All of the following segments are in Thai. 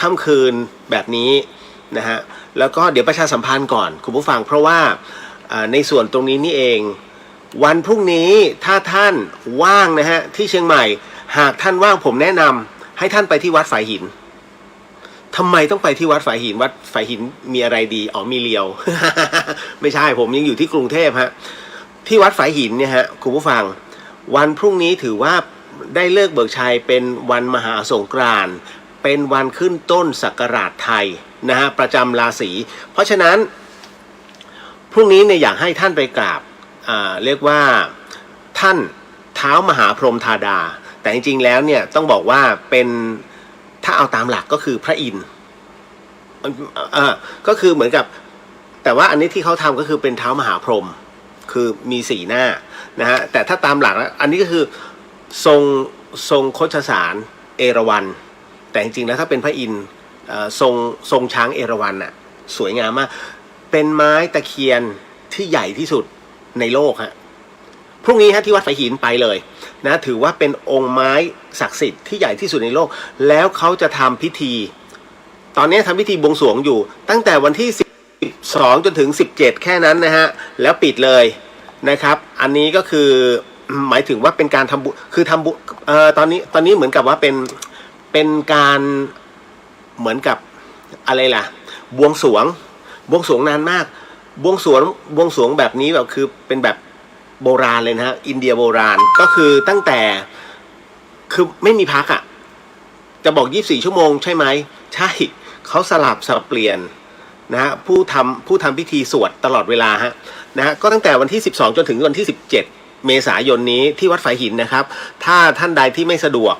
ค่ำคืนแบบนี้นะฮะแล้วก็เดี๋ยวประชาสัมพันธ์ก่อนคุณผู้ฟังเพราะว่าในส่วนตรงนี้นี่เองวันพรุ่งนี้ถ้าท่านว่างนะฮะที่เชียงใหม่หากท่านว่างผมแนะนำให้ท่านไปที่วัดฝายหินทำไมต้องไปที่วัดฝายหินวัดฝายหินมีอะไรดีอ๋อมีเลียว ไม่ใช่ผมยังอยู่ที่กรุงเทพฮะที่วัดฝายหินเนี่ยฮะคุณผู้ฟังวันพรุ่งนี้ถือว่าได้เลิกเบิกชัยเป็นวันมหาสงกรานต์เป็นวันขึ้นต้นศักราชไทยนะฮะประจำราศีเพราะฉะนั้นพรุ่งนี้เนี่ยอยากให้ท่านไปกราบเรียกว่าท่านเท้ามหาพรหมธาดาแต่จริงๆแล้วเนี่ยต้องบอกว่าเป็นถ้าเอาตามหลักก็คือพระอินทร์ก็คือเหมือนกับแต่ว่าอันนี้ที่เขาทำก็คือเป็นเท้ามหาพรหมคือมี4หน้านะฮะแต่ถ้าตามหลักอันนี้ก็คือทรงคชสารเอราวัณแต่จริงๆแล้วถ้าเป็นพระอินทร์ทรงช้างเอราวัณน่ะสวยงามมากเป็นไม้ตะเคียนที่ใหญ่ที่สุดในโลกฮะพรุ่งนี้ฮะที่วัดฝายหินไปเลยนะถือว่าเป็นองค์ไม้ศักดิ์สิทธิ์ที่ใหญ่ที่สุดในโลกแล้วเขาจะทำพิธีตอนนี้ทำพิธีบวงสรวงอยู่ตั้งแต่วันที่12จนถึง17แค่นั้นนะฮะแล้วปิดเลยนะครับอันนี้ก็คือหมายถึงว่าเป็นการทำบุคือทำบุตอนนี้เหมือนกับว่าเป็นการเหมือนกับอะไรล่ะบวงสรวงนานมากบวงสรวงแบบนี้แบบคือเป็นแบบโบราณเลยนะฮะอินเดียโบราณก็คือตั้งแต่คือไม่มีพักอ่ะจะบอก24ชั่วโมงใช่ไหมใช่เขาสลับเปลี่ยนนะฮะผู้ทำพิธีสวดตลอดเวลาฮะนะฮะก็ตั้งแต่วันที่12จนถึงวันที่17เมษายนนี้ที่วัดฝายหินนะครับถ้าท่านใดที่ไม่สะดวก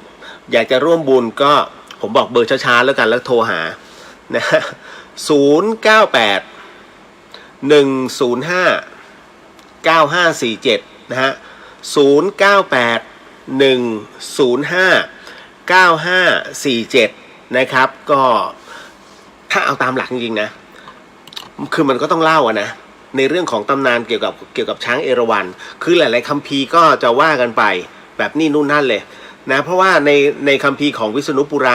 อยากจะร่วมบุญก็ผมบอกเบอร์ช้าๆแล้วกันแล้วโทรหานะ098 105 9547นะฮะ098 105 9547นะครับก็ถ้าเอาตามหลักจริงๆนะคือมันก็ต้องเล่านะในเรื่องของตำนานเกี่ยวกับช้างเอราวัณคือหลายๆคัมภีร์ก็จะว่ากันไปแบบนี่นู่นนั่นเลยนะเพราะว่าในคัมภีร์ของวิษณุปุร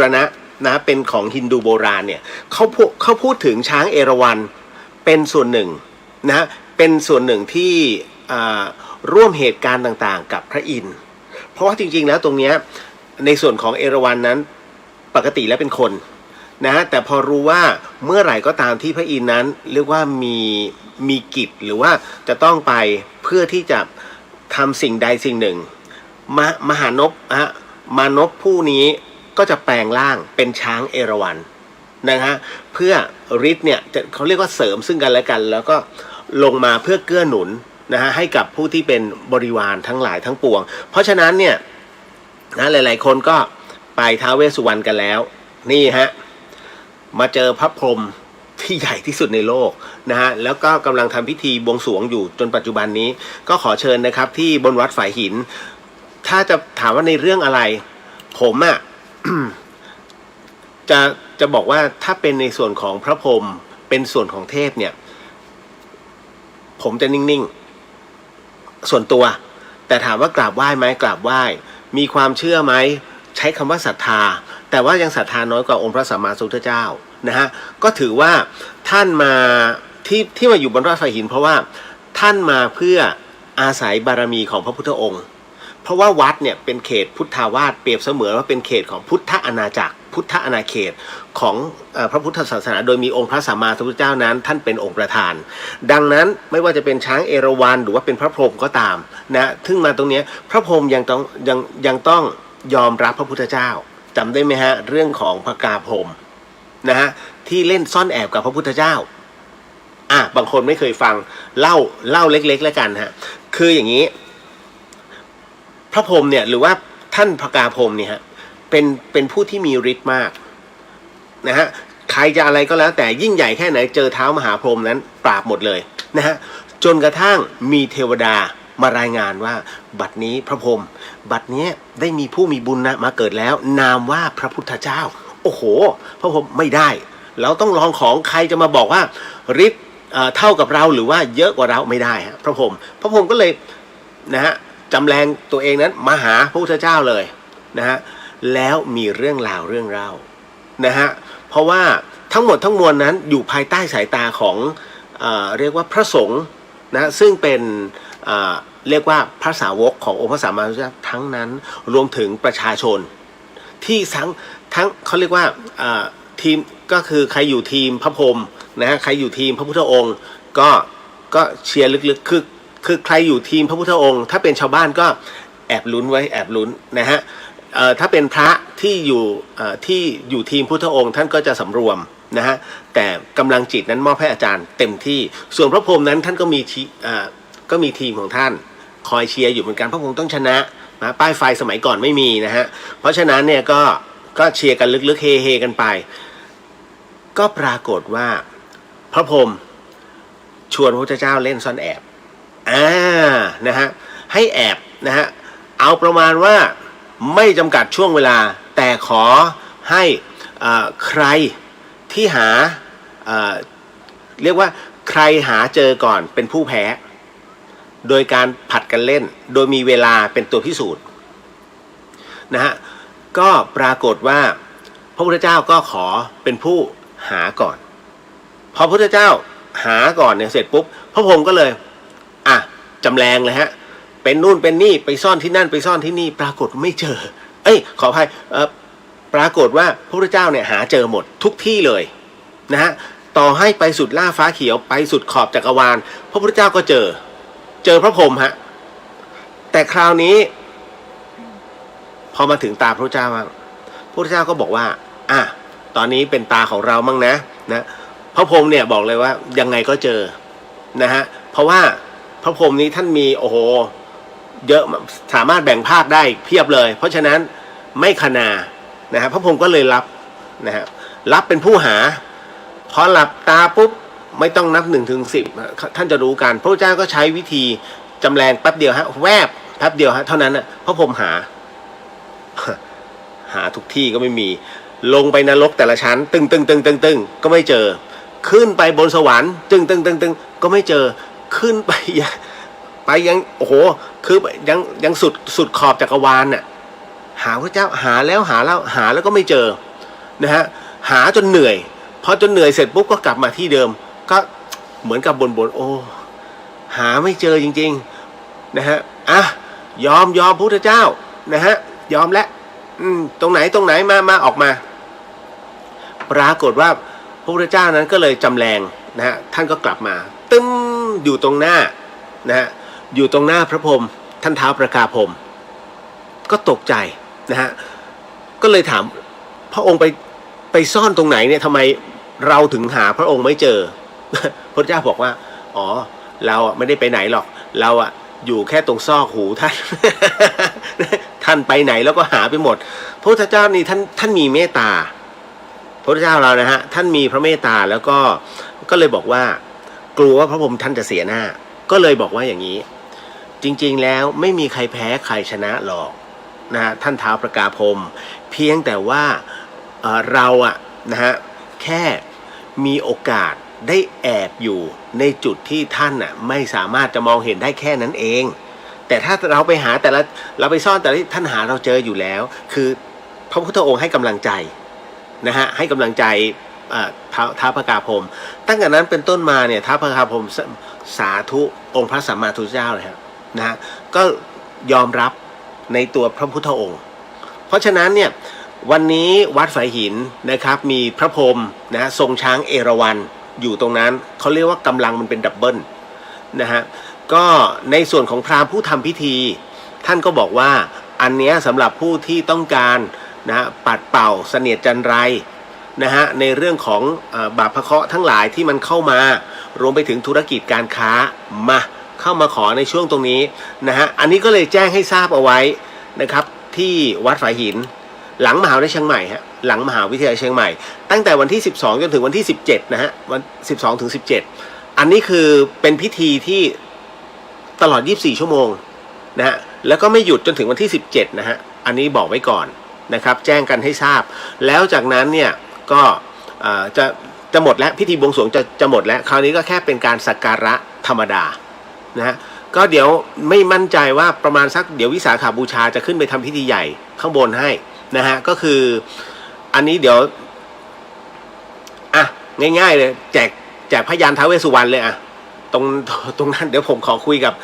าณะนะเป็นของฮินดูโบราณเนี่ยเขาพูดถึงช้างเอราวัณเป็นส่วนหนึ่งนะเป็นส่วนหนึ่งที่ร่วมเหตุการณ์ต่างๆกับพระอินทร์เพราะว่าจริงๆแล้วตรงนี้ในส่วนของเอราวัณนั้นปกติแล้วเป็นคนนะแต่พอรู้ว่าเมื่อไหร่ก็ตามที่พระอินทร์นั้นเรียกว่ามีกิจหรือว่าจะต้องไปเพื่อที่จะทำสิ่งใดสิ่งหนึ่งมหานพมานพผู้นี้ก็จะแปลงร่างเป็นช้างเอราวัณนะฮะเพื่อฤทธิ์เนี่ยเขาเรียกว่าเสริมซึ่งกันและกันแล้วก็ลงมาเพื่อเกื้อหนุนนะฮะให้กับผู้ที่เป็นบริวารทั้งหลายทั้งปวงเพราะฉะนั้นเนี่ยนะหลายๆคนก็ไปท้าวเวสสุวรรณกันแล้วนี่ฮะมาเจอพระพรหมที่ใหญ่ที่สุดในโลกนะฮะแล้วก็กำลังทำพิธีบวงสรวงอยู่จนปัจจุบันนี้ก็ขอเชิญนะครับที่บนวัดฝายหินถ้าจะถามว่าในเรื่องอะไรผมอ่ะ จะบอกว่าถ้าเป็นในส่วนของพระพรหมเป็นส่วนของเทพเนี่ยผมจะนิ่งๆส่วนตัวแต่ถามว่ากราบไหว้ไหมกราบไหว้มีความเชื่อไหมใช้คำว่าศรัทธาแต่ว่ายังศรัทธาน้อยกว่าองค์พระสัมมาสัมพุทธเจ้านะฮะก็ถือว่าท่านมาที่มาอยู่บนวัดฝายหินเพราะว่าท่านมาเพื่ออาศัยบารมีของพระพุทธองค์เพราะว่าวัดเนี่ยเป็นเขตพุทธาวาสเปรียบเสมือนว่าเป็นเขตของพุทธอาณาจักรพุทธอาณาเขตของพระพุทธศาสนาโดยมีองค์พระสัมมาสัมพุทธเจ้านั้นท่านเป็นองค์ประธานดังนั้นไม่ว่าจะเป็นช้างเอราวัณหรือว่าเป็นพระพรหมก็ตามนะซึ่งมาตรงนี้พระพรหมยังต้องยอมรับพระพุทธเจ้าจำได้ไหมฮะเรื่องของพระกาพรหมนะฮะที่เล่นซ่อนแอบกับพระพุทธเจ้าบางคนไม่เคยฟังเล่าเล็กๆแล้วกันฮะคืออย่างนี้พระพรหมเนี่ยหรือว่าท่านพระกาพรหมเนี่ยฮะเป็นผู้ที่มีฤทธิ์มากนะฮะใครจะอะไรก็แล้วแต่ยิ่งใหญ่แค่ไหนเจอเท้ามหาพรหมนั้นปราบหมดเลยนะฮะจนกระทั่งมีเทวดามารายงานว่าบัดนี้พระพรหมบัดนี้ได้มีผู้มีบุญนะมาเกิดแล้วนามว่าพระพุทธเจ้าโอ้โหพระพรหมไม่ได้เราต้องลองของใครจะมาบอกว่าฤทธิ์เท่ากับเราหรือว่าเยอะกว่าเราไม่ได้ฮะพระพรหมก็เลยนะฮะจำแรงตัวเองนั้นมาหาพระพุทธเจ้าเลยนะฮะแล้วมีเรื่องราว นะฮะเพราะว่าทั้งหมดทั้งมวลนั้นอยู่ภายใต้สายตาของเรียกว่าพระสงฆ์นะซึ่งเป็นเรียกว่าพระสาวกขององค์พระสัมมาสัมพุทธเจ้าทั้งนั้นรวมถึงประชาชนที่ทั้งเขาเรียกว่าทีมก็คือใครอยู่ทีมพระพรหมนะฮะใครอยู่ทีมพระพุทธองค์ก็เชียร์ลึกๆคือใครอยู่ทีมพระพุทธองค์ถ้าเป็นชาวบ้านก็แอบลุ้นไว้แอบลุ้นนะฮะถ้าเป็นพระที่อยู่ทีมพุทธองค์ท่านก็จะสำรวมนะฮะแต่กำลังจิตนั้นมอบให้อาจารย์เต็มที่ส่วนพระพรหมนั้นท่านก็มีทีมของท่านคอยเชียร์อยู่เหมือนกันพระพรหมต้องชนะนะป้ายไฟสมัยก่อนไม่มีนะฮะเพราะฉะนั้นเนี่ยก็เชียร์กันลึกๆเฮๆกันไปก็ปรากฏว่าพระพรหมชวนพระพุทธเจ้าเล่นซ่อนแอบนะฮะให้แอบนะฮะเอาประมาณว่าไม่จำกัดช่วงเวลาแต่ขอให้ใครที่หาเรียกว่าใครหาเจอก่อนเป็นผู้แพ้โดยการผัดกันเล่นโดยมีเวลาเป็นตัวพิสูจน์นะฮะก็ปรากฏว่าพระพุทธเจ้าก็ขอเป็นผู้หาก่อนพอพระพุทธเจ้าหาก่อนเนี่ยเสร็จปุ๊บพระพรหมก็เลยจำแรงเลยฮะเป็นนู่นเป็นนี่ไปซ่อนที่นั่นไปซ่อนที่นี่ปรากฏไม่เจอขออภัยปรากฏว่าพระพุทธเจ้าเนี่ยหาเจอหมดทุกที่เลยนะฮะต่อให้ไปสุดล่าฟ้าเขียวไปสุดขอบจักรวาลพระพุทธเจ้าก็เจอพระพรหมฮะแต่คราวนี้พอมาถึงตาพระพุทธเจ้าพระพุทธเจ้าก็บอกว่าตอนนี้เป็นตาของเรามั่งนะพระพรหมเนี่ยบอกเลยว่ายังไงก็เจอนะฮะเพราะว่าพระพรหมนี้ท่านมีโอ้โหเยอะสามารถแบ่งภาคได้เพียบเลยเพราะฉะนั้นไม่ขนานะฮะพระพรหมก็เลยรับนะฮะรับเป็นผู้หาพอหลับตาปุ๊บไม่ต้องนับ1 ถึง 10ท่านจะรู้กันพระพุทธเจ้าก็ใช้วิธีจำแรงแป๊บเดียวฮะแวบแป๊บเดียวฮะเท่านั้นน่ะพระพรหมหาทุกที่ก็ไม่มีลงไปนรกแต่ละชั้นตึงก็ไม่เจอขึ้นไปบนสวรรค์ตึงก็ไม่เจอขึ้นไปยังโอ้โหคือยังสุดขอบจักรวาลน่ะหาพระเจ้าหาแล้วก็ไม่เจอนะฮะหาจนเหนื่อยพอจนเหนื่อยเสร็จปุ๊บก็กลับมาที่เดิมก็เหมือนกับบนโอ้หาไม่เจอจริงๆนะฮะยอมพระพุทธเจ้านะฮะยอมแล้วตรงไหนมาออกมาปรากฏว่าพระพุทธเจ้านั้นก็เลยจำแรงนะฮะท่านก็กลับมาตึ้มอยู่ตรงหน้านะฮะอยู่ตรงหน้าพระพรหมท่านท้าวประกาพรหมก็ตกใจนะฮะก็เลยถามพระองค์ไปซ่อนตรงไหนเนี่ยทำไมเราถึงหาพระองค์ไม่เจอ พระเจ้าบอกว่าเราไม่ได้ไปไหนหรอกเราอยู่แค่ตรงซอกหูท่าน ท่านไปไหนแล้วก็หาไปหมดพระพุทธเจ้านี่ท่านมีเมตตาพระพุทธเจ้าเรานะฮะท่านมีพระเมตตาแล้วก็เลยบอกว่ากลัวว่าพระพรหมท่านจะเสียหน้าก็เลยบอกว่าอย่างนี้จริงๆแล้วไม่มีใครแพ้ใครชนะหรอกนะฮะท่านท้าวประกาพรหมเพียงแต่ว่าเรานะฮะแค่มีโอกาสได้แอบอยู่ในจุดที่ท่านไม่สามารถจะมองเห็นได้แค่นั้นเองแต่ถ้าเราไปหาเราไปซ่อนแต่ละท่านหาเราเจออยู่แล้วคือพระพุทธองค์ให้กำลังใจนะฮะให้กำลังใจท้าวประกาพรหมตั้งแต่นั้นเป็นต้นมาเนี่ยท้าวประกาพรหมสาธุองค์พระสัมมาสัมพุทธเจ้าเลยครับนะฮะก็ยอมรับในตัวพระพุทธองค์เพราะฉะนั้นเนี่ยวันนี้วัดฝายหินนะครับมีพระพรหมนะทรงช้างเอราวัณอยู่ตรงนั้นเขาเรียกว่ากำลังมันเป็นดับเบิลนะฮะก็ในส่วนของพราหมณ์ผู้ทำพิธีท่านก็บอกว่าอันเนี้ยสำหรับผู้ที่ต้องการนะฮะปัดเป่าเสนียดจันไรนะฮะในเรื่องของบาปพระเคราะห์ทั้งหลายที่มันเข้ามารวมไปถึงธุรกิจการค้าเข้ามาขอในช่วงตรงนี้นะฮะอันนี้ก็เลยแจ้งให้ทราบเอาไว้นะครับที่วัดฝายหินหลังมหาวิทยาลัยเชียงใหม่ฮะหลังมหาวิทยาลัยเชียงใหม่ตั้งแต่วันที่12จนถึงวันที่17นะฮะวัน12ถึง17อันนี้คือเป็นพิธีที่ตลอด24ชั่วโมงนะฮะแล้วก็ไม่หยุดจนถึงวันที่17นะฮะอันนี้บอกไว้ก่อนนะครับแจ้งกันให้ทราบแล้วจากนั้นเนี่ยก็จะหมดแล้วพิธีบวงสรวงจะหมดแล้วคราวนี้ก็แค่เป็นการสักการะธรรมดานะฮะก็เดี๋ยวไม่มั่นใจว่าประมาณสักเดี๋ยววิสาขบูชาจะขึ้นไปทำพิธีใหญ่ข้างบนให้นะฮะก็คืออันนี้เดี๋ยว ง่ายๆเลยแจกพยานท้าวเวสสุวรรณเลยอะตรงตรงนั้นเดี๋ยวผมขอคุยกับ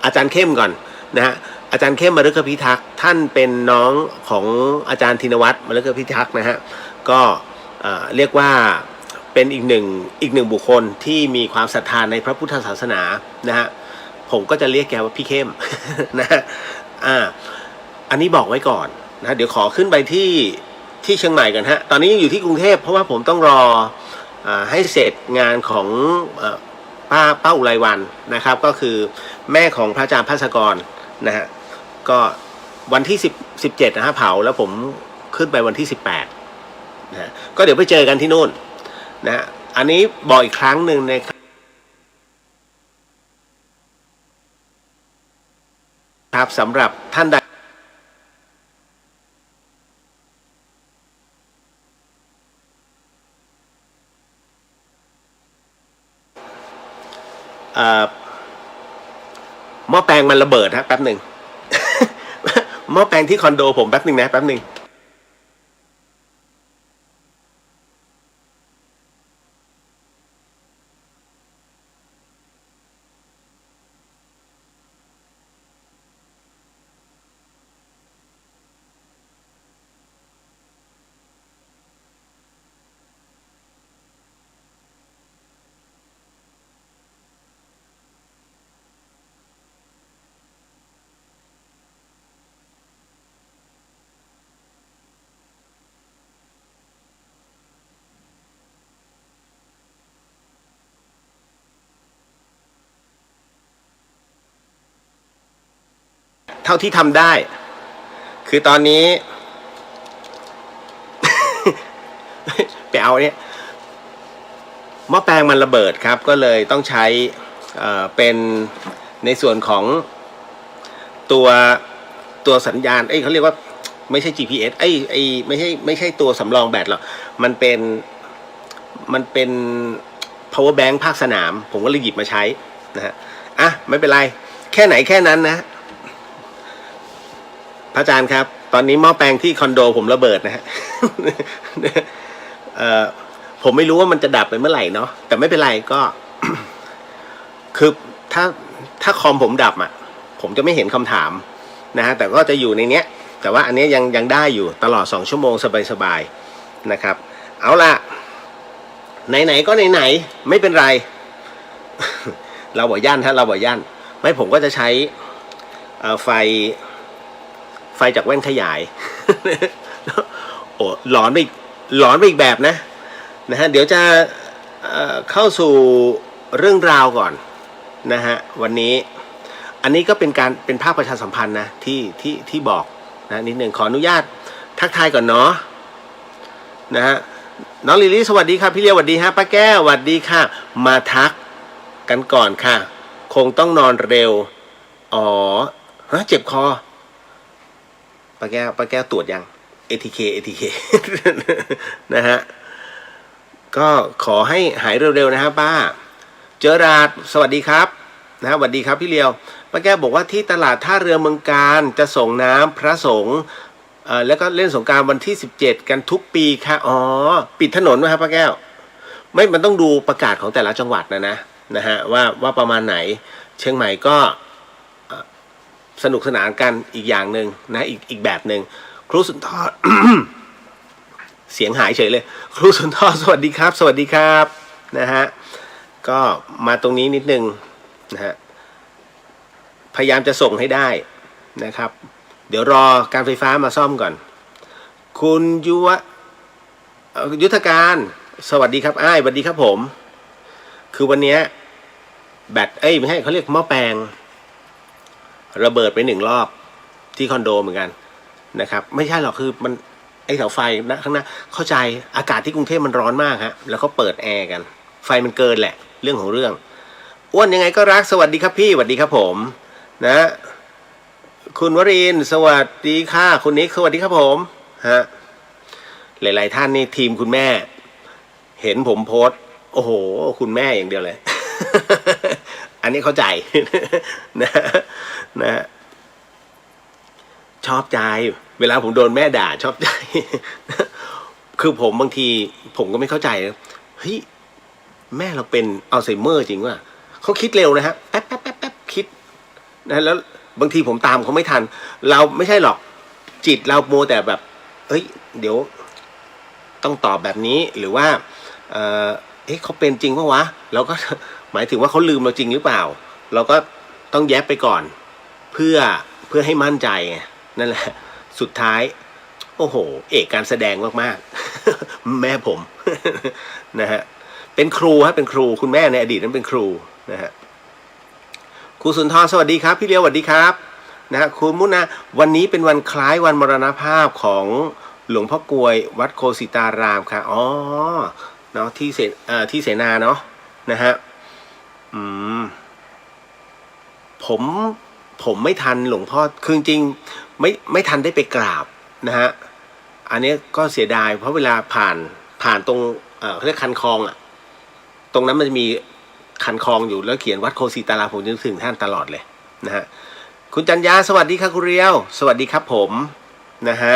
อาจารย์เข้มก่อนนะฮะอาจารย์เข้มมฤคพิทักษ์ท่านเป็นน้องของอาจารย์ธินวัฒน์มฤคพิทักษ์นะฮะก็เรียกว่าเป็นอีกหนึ่งบุคคลที่มีความศรัทธาในพระพุทธศาสนานะฮะผมก็จะเรียกแกว่าพี่เข้ม นะฮะอันนี้บอกไว้ก่อนนะเดี๋ยวขอขึ้นไปที่เชียงใหม่กันฮะตอนนี้อยู่ที่กรุงเทพเพราะว่าผมต้องรอให้เสร็จงานของป้าอุไรวันนะครับก็คือแม่ของพระอาจารย์ภาสกรนะฮะก็วันที่17นะฮะเผาแล้วผมขึ้นไปวันที่18นะฮะก็เดี๋ยวไปเจอกันที่นู่นนะฮะอันนี้บอกอีกครั้งหนึ่งนะครับสำหรับท่านใดหม้อแปลงมันระเบิดฮะแป๊บหนึ่ง หม้อแปลงที่คอนโดผมแป๊บหนึ่งนะแป๊บหนึ่งเท่าที่ทำได้คือตอนนี้ ไปเอาเนี่ยหม้อแปลงมันระเบิดครับก็เลยต้องใช้เป็นในส่วนของตัวสัญญาณเขาเรียกว่าไม่ใช่ GPS ไม่ใช่ตัวสำรองแบตหรอกมันเป็น power bank ภาคสนามผมก็เลยหยิบมาใช้นะฮะไม่เป็นไรแค่ไหนแค่นั้นนะพระอาจารย์ครับตอนนี้หม้อแปลงที่คอนโดผมระเบิดนะฮะ ผมไม่รู้ว่ามันจะดับไปเมื่อไหร่เนาะแต่ไม่เป็นไรก็ คือถ้าคอมผมดับผมจะไม่เห็นคำถามนะฮะแต่ก็จะอยู่ในเนี้ยแต่ว่าอันนี้ยังได้อยู่ตลอด2 ชั่วโมงสบายๆนะครับเอาล่ะไหนๆก็ไหนๆไม่เป็นไร เราบอกย่านถ้าเราบอกย่านไม่ผมก็จะใช้ไฟจากแว่นขยาย โอ้หลอนไปอีกแบบนะฮะเดี๋ยวจะเข้าสู่เรื่องราวก่อนนะฮะวันนี้อันนี้ก็เป็นภาพประชาสัมพันธ์นะที่บอกนะนิดหนึ่งขออนุญาตทักทายก่อนเนาะนะฮะน้องลิลี่สวัสดีครับพี่เลียวสวัสดีฮะป้าแก้วสวัสดีค่ะมาทักกันก่อนค่ะคงต้องนอนเร็วอ๋อเจ็บคอป้าแก้วตรวจยัง ATK นะฮะก็ขอให้หายเร็วๆนะฮะป้าเจอราดสวัสดีครับนะฮะสวัสดีครับพี่เลียวป้าแก้วบอกว่าที่ตลาดท่าเรือเมืองการจะส่งน้ำพระสงฆ์แล้วก็เล่นสงกรานต์วันที่17กันทุกปีค่ะอ๋อปิดถนนไหมครับป้าแก้วไม่มันต้องดูประกาศของแต่ละจังหวัดนะฮะว่าประมาณไหนเชียงใหม่ก็สนุกสนานกันอีกอย่างหนึ่งนะอีกแบบหนึ่งครูสุนทร เสียงหายเฉยเลยครูสุนทรสวัสดีครับสวัสดีครับนะฮะก็มาตรงนี้นิดนึงนะฮะพยายามจะส่งให้ได้นะครับเดี๋ยวรอการไฟฟ้ามาซ่อมก่อนคุณยุทธการสวัสดีครับอ้ายสวัสดีครับผมคือวันนี้แบตไม่ใช่เขาเรียกหม้อแปลงระเบิดไป1 รอบที่คอนโดเหมือนกันนะครับไม่ใช่หรอกคือมันเสาไฟนะข้างหน้าเข้าใจอากาศที่กรุงเทพมันร้อนมากฮะแล้วเขาเปิดแอร์กันไฟมันเกินแหละเรื่องของเรื่องอ้วนยังไงก็รักสวัสดีครับพี่สวัสดีครับผมนะคุณวรินทร์สวัสดีค่ะคุณนิกสวัสดีครับผมฮะหลายๆท่านนี่ทีมคุณแม่เห็นผมโพสต์โอ้โหคุณแม่อย่างเดียวเลย อันนี้เข้าใจ นะชอบใจเวลาผมโดนแม่ด่าชอบใจ คือผมบางทีผมก็ไม่เข้าใจ เฮ้ยแม่เราเป็นอัลไซเมอร์จริงว่ะเขาคิดเร็วนะฮะแป๊บแป๊บแป๊บแป๊บคิดนะแล้วบางทีผมตามเขาไม่ทันเราไม่ใช่หรอกจิตเราโมแต่แบบเฮ้ยเดี๋ยวต้องตอบแบบนี้หรือว่าเขาเป็นจริงปะวะเราก็หมายถึงว่าเขาลืมเราจริงหรือเปล่าเราก็ต้องแยบไปก่อนเพื่อให้มั่นใจนั่นแหละสุดท้ายโอ้โหเอกการแสดงมากๆ แม่ผม นะฮะเป็นครูฮะเป็นครูคุณแม่ในอดีตนั้นเป็นครูนะฮะครูสุนทรสวัสดีครับพี่เลี้ยวสวัสดีครับนะฮะคุณมุนาวันนี้เป็นวันคล้ายวันมรณภาพของหลวงพ่อกลวยวัดโคสิตารามค่ะอ๋อเนาะที่เสนาเนาะนะฮะผมไม่ทันหลวงพ่อคือจริงไม่ทันได้ไปกราบนะฮะอันนี้ก็เสียดายเพราะเวลาผ่านตรงเขาเรียกคันคลองอ่ะตรงนั้นมันจะมีคันคลองอยู่แล้วเขียนวัดโคสิตารามผมนึกถึงท่านตลอดเลยนะฮะคุณจันยาสวัสดีครับคุณเรียวสวัสดีครับผมนะฮะ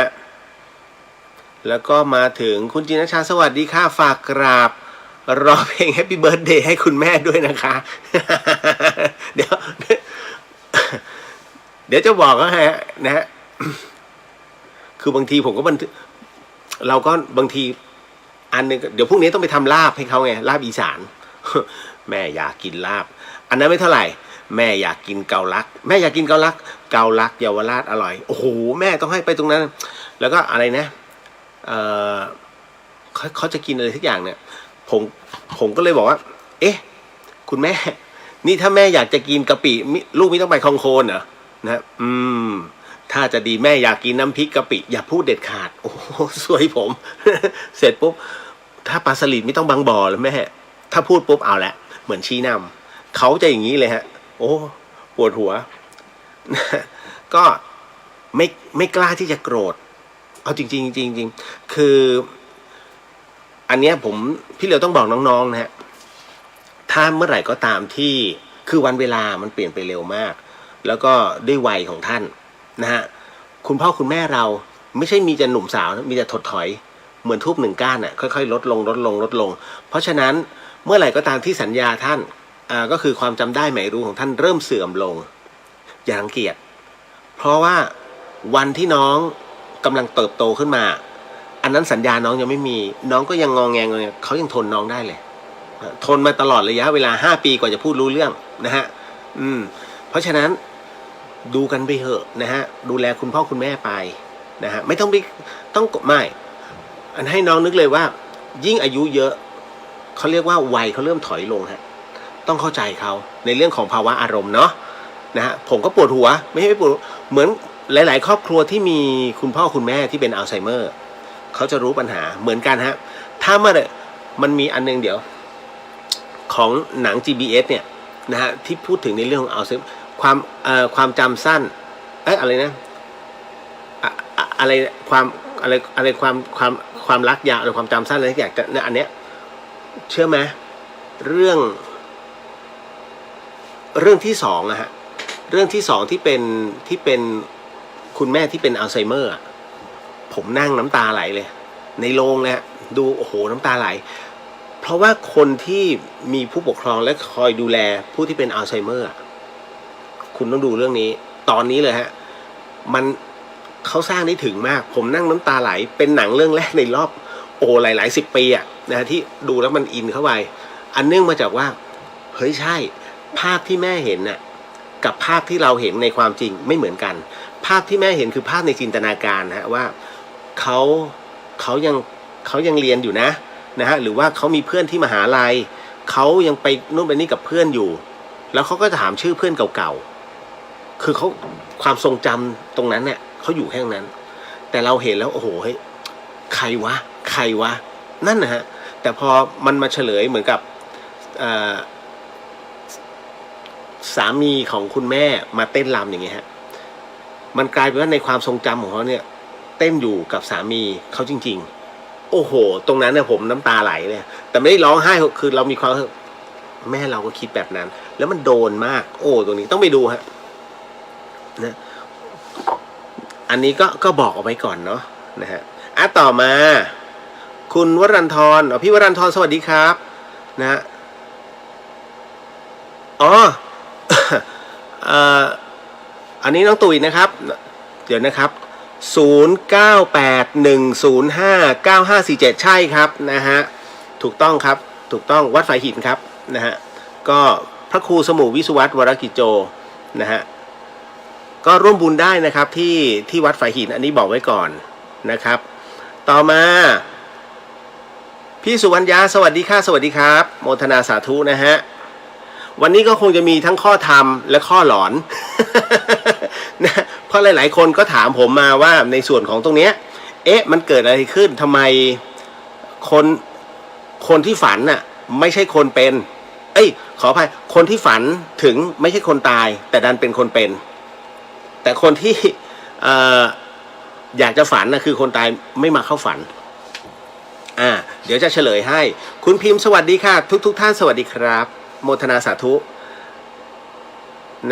แล้วก็มาถึงคุณจินชาสวัสดีค่ะฝากกราบรอเพลง Happy Birthday ให้คุณแม่ด้วยนะคะ เดี๋ยวจะบอกนะฮะคือบางทีผมก็เราก็บางทีอันนึงเดี๋ยวพรุ่งนี้ต้องไปทำลาบให้เขาไงลาบอีสาน แม่อยากกินลาบอันนั้นไม่เท่าไหร่แม่อยากกินเกาลัดแม่อยากกินเกาลัดเยาวราชอร่อยโอ้โหแม่ต้องให้ไปตรงนั้นแล้วก็อะไรนะเขาจะกินอะไรทุกอย่างเนี่ยผมก็เลยบอกว่าเอ๊ะคุณแม่นี่ถ้าแม่อยากจะกินกะปิลูกไม่ต้องไปคลองโคนเหรอนะถ้าจะดีแม่อยากกินน้ำพริกกะปิอย่าพูดเด็ดขาดโอ้สวยผม เสร็จปุ๊บถ้าปลาสลิดไม่ต้องบางบ่อแล้วแม่ถ้าพูดปุ๊บเอาละเหมือนชี้นำเขาจะอย่างนี้เลยฮะโอ้ปวดหัว ก็ไม่กล้าที่จะโกรธเอาจริงคืออันเนี้ยพี่เหลียวต้องบอกน้องๆนะฮะถ้าเมื่อไหร่ก็ตามที่คือวันเวลามันเปลี่ยนไปเร็วมากแล้วก็ด้วยวัยของท่านนะฮะคุณพ่อคุณแม่เราไม่ใช่มีแต่หนุ่มสาวมีแต่ถดถอยเหมือนทูบหนึ่งก้านอ่ะค่อยๆลดลงเพราะฉะนั้นเมื่อไหร่ก็ตามที่สัญญาท่านก็คือความจำได้หมายรู้ของท่านเริ่มเสื่อมลงอย่ารังเกียจเพราะว่าวันที่น้องกำลังเติบโตขึ้นมาอันนั้นสัญญาน้องยังไม่มีน้องก็ยังงอแงเขายังทนน้องได้เลยทนมาตลอดระยะเวลา5 ปีกว่าจะพูดรู้เรื่องนะฮะเพราะฉะนั้นดูกันไปเถอะนะฮะดูแลคุณพ่อคุณแม่ไปนะฮะไม่ต้องไม่อันให้น้องนึกเลยว่ายิ่งอายุเยอะเขาเรียกว่าวัยเขาเริ่มถอยลงฮะต้องเข้าใจเขาในเรื่องของภาวะอารมณ์เนาะนะฮะผมก็ปวดหัวไม่ปวดเหมือนหลายๆครอบครัวที่มีคุณพ่อคุณแม่ที่เป็นอัลไซเมอร์เขาจะรู้ปัญหาเหมือนกันฮะถ้ามันมีอันนึงเดี๋ยวของหนัง GBS เนี่ยนะฮะที่พูดถึงในเรื่องของอัลไซเมอร์ความจำสั้นอะไรนะอะไรความรักยาวหรือความจำสั้นอะไรที่อยากจะเนี่ยอันเนี้ยเชื่อไหมเรื่องที่สองอะฮะเรื่องที่สองที่เป็นคุณแม่ที่เป็นอัลไซเมอร์ผมนั่งน้ำตาไหลเลยในโรงเลยดูโอ้โหน้ำตาไหลเพราะว่าคนที่มีผู้ปกครองและคอยดูแลผู้ที่เป็นอัลไซเมอร์คุณต้องดูเรื่องนี้ตอนนี้เลยฮะเขาสร้างได้ถึงมากผมนั่งน้ำตาไหลเป็นหนังเรื่องแรกในรอบหลาย10 ปีนะที่ดูแล้วมันอินเข้าไปอันเนื่องมาจากว่าเฮ้ยใช่ภาพที่แม่เห็นน่ะกับภาพที่เราเห็นในความจริงไม่เหมือนกันภาพที่แม่เห็นคือภาพในจินตนาการฮะว่าเขายังเรียนอยู่นะฮะหรือว่าเขามีเพื่อนที่มหาลัยเขายังไปนู่นไปนี่กับเพื่อนอยู่แล้วเขาก็จะถามชื่อเพื่อนเก่าๆคือเขาความทรงจำตรงนั้นเนี่ยเขาอยู่แค่นั้นแต่เราเห็นแล้วโอ้โหเฮ้ยใครวะนั่นนะฮะแต่พอมันมาเฉลยเหมือนกับสามีของคุณแม่มาเต้นรำอย่างเงี้ยฮะมันกลายเป็นว่าในความทรงจำของเขาเนี่ยเต้นอยู่กับสามีเขาจริงๆโอ้โหตรงนั้นเนี่ยผมน้ำตาไหลเลยแต่ไม่ได้ร้องไห้คือเรามีความแม่เราก็คิดแบบนั้นแล้วมันโดนมากโอ้ตรงนี้ต้องไปดูฮะนะอันนี้ก็บอกเอาไว้ก่อนเนาะนะฮะต่อมา คุณวรันทรพี่วรันทรสวัสดีครับนะฮะอ๋อ อันนี้น้องตุ๋ยนะครับเดี๋ยวนะครับ0981059547ใช่ครับนะฮะถูกต้องครับถูกต้องวัดฝายหินครับนะฮะก็พระครูสมุวิสุวัตวรกิจโจนะฮะก็ร่วมบุญได้นะครับที่วัดฝายหินอันนี้บอกไว้ก่อนนะครับต่อมาพี่สุวรรณยาสวัสดีค่ะสวัสดีครับโมทนาสาธุนะฮะวันนี้ก็คงจะมีทั้งข้อธรรมและข้อหลอน นะเพราะหลายๆคนก็ถามผมมาว่าในส่วนของตรงเนี้ยมันเกิดอะไรขึ้นทำไมคนคนที่ฝันน่ะไม่ใช่คนเป็นขออภัยคนที่ฝันถึงไม่ใช่คนตายแต่ดันเป็นคนเป็นแต่คนที่อยากจะฝันนะคือคนตายไม่มาเข้าฝันเดี๋ยวจะเฉลยให้คุณพิมพ์สวัสดีค่ะทุกท่านสวัสดีครับโมทนาสาธุ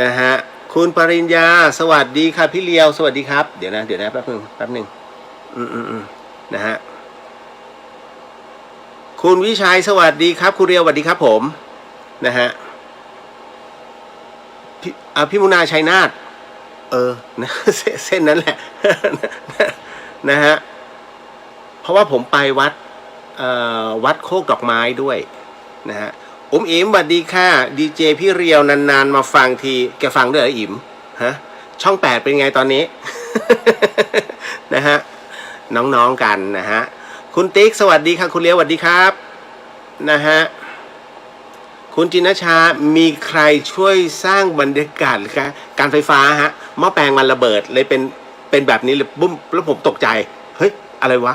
นะฮะคุณปริญญาสวัสดีค่ะพี่เลียวสวัสดีครับเดี๋ยวนะแป๊บนึงนะฮะคุณวิชัยสวัสดีครับคุณเรียวสวัสดีครับผมนะฮะพี่มุนาชัยนาทนะเส้นนั้นแหละนะฮะเพราะว่าผมไปวัดโคกดอกไม้ด้วยนะฮะอิ๋มสวัสดีค่ะดีเจพี่เรียวนานๆมาฟังทีแกฟังด้วยเหรออิ๋มฮะช่อง8เป็นไงตอนนี้ นะฮะน้องๆกันนะฮะคุณติ๊กสวัสดีค่ะคุณเลี้ยวสวัสดีครับนะฮะคุณจินชามีใครช่วยสร้างบรรยากาศหรือการไฟฟ้าฮะหม้อแปลงมันระเบิดเลยเป็นแบบนี้เลยบุ้มแล้วผมตกใจเฮ้ยอะไรวะ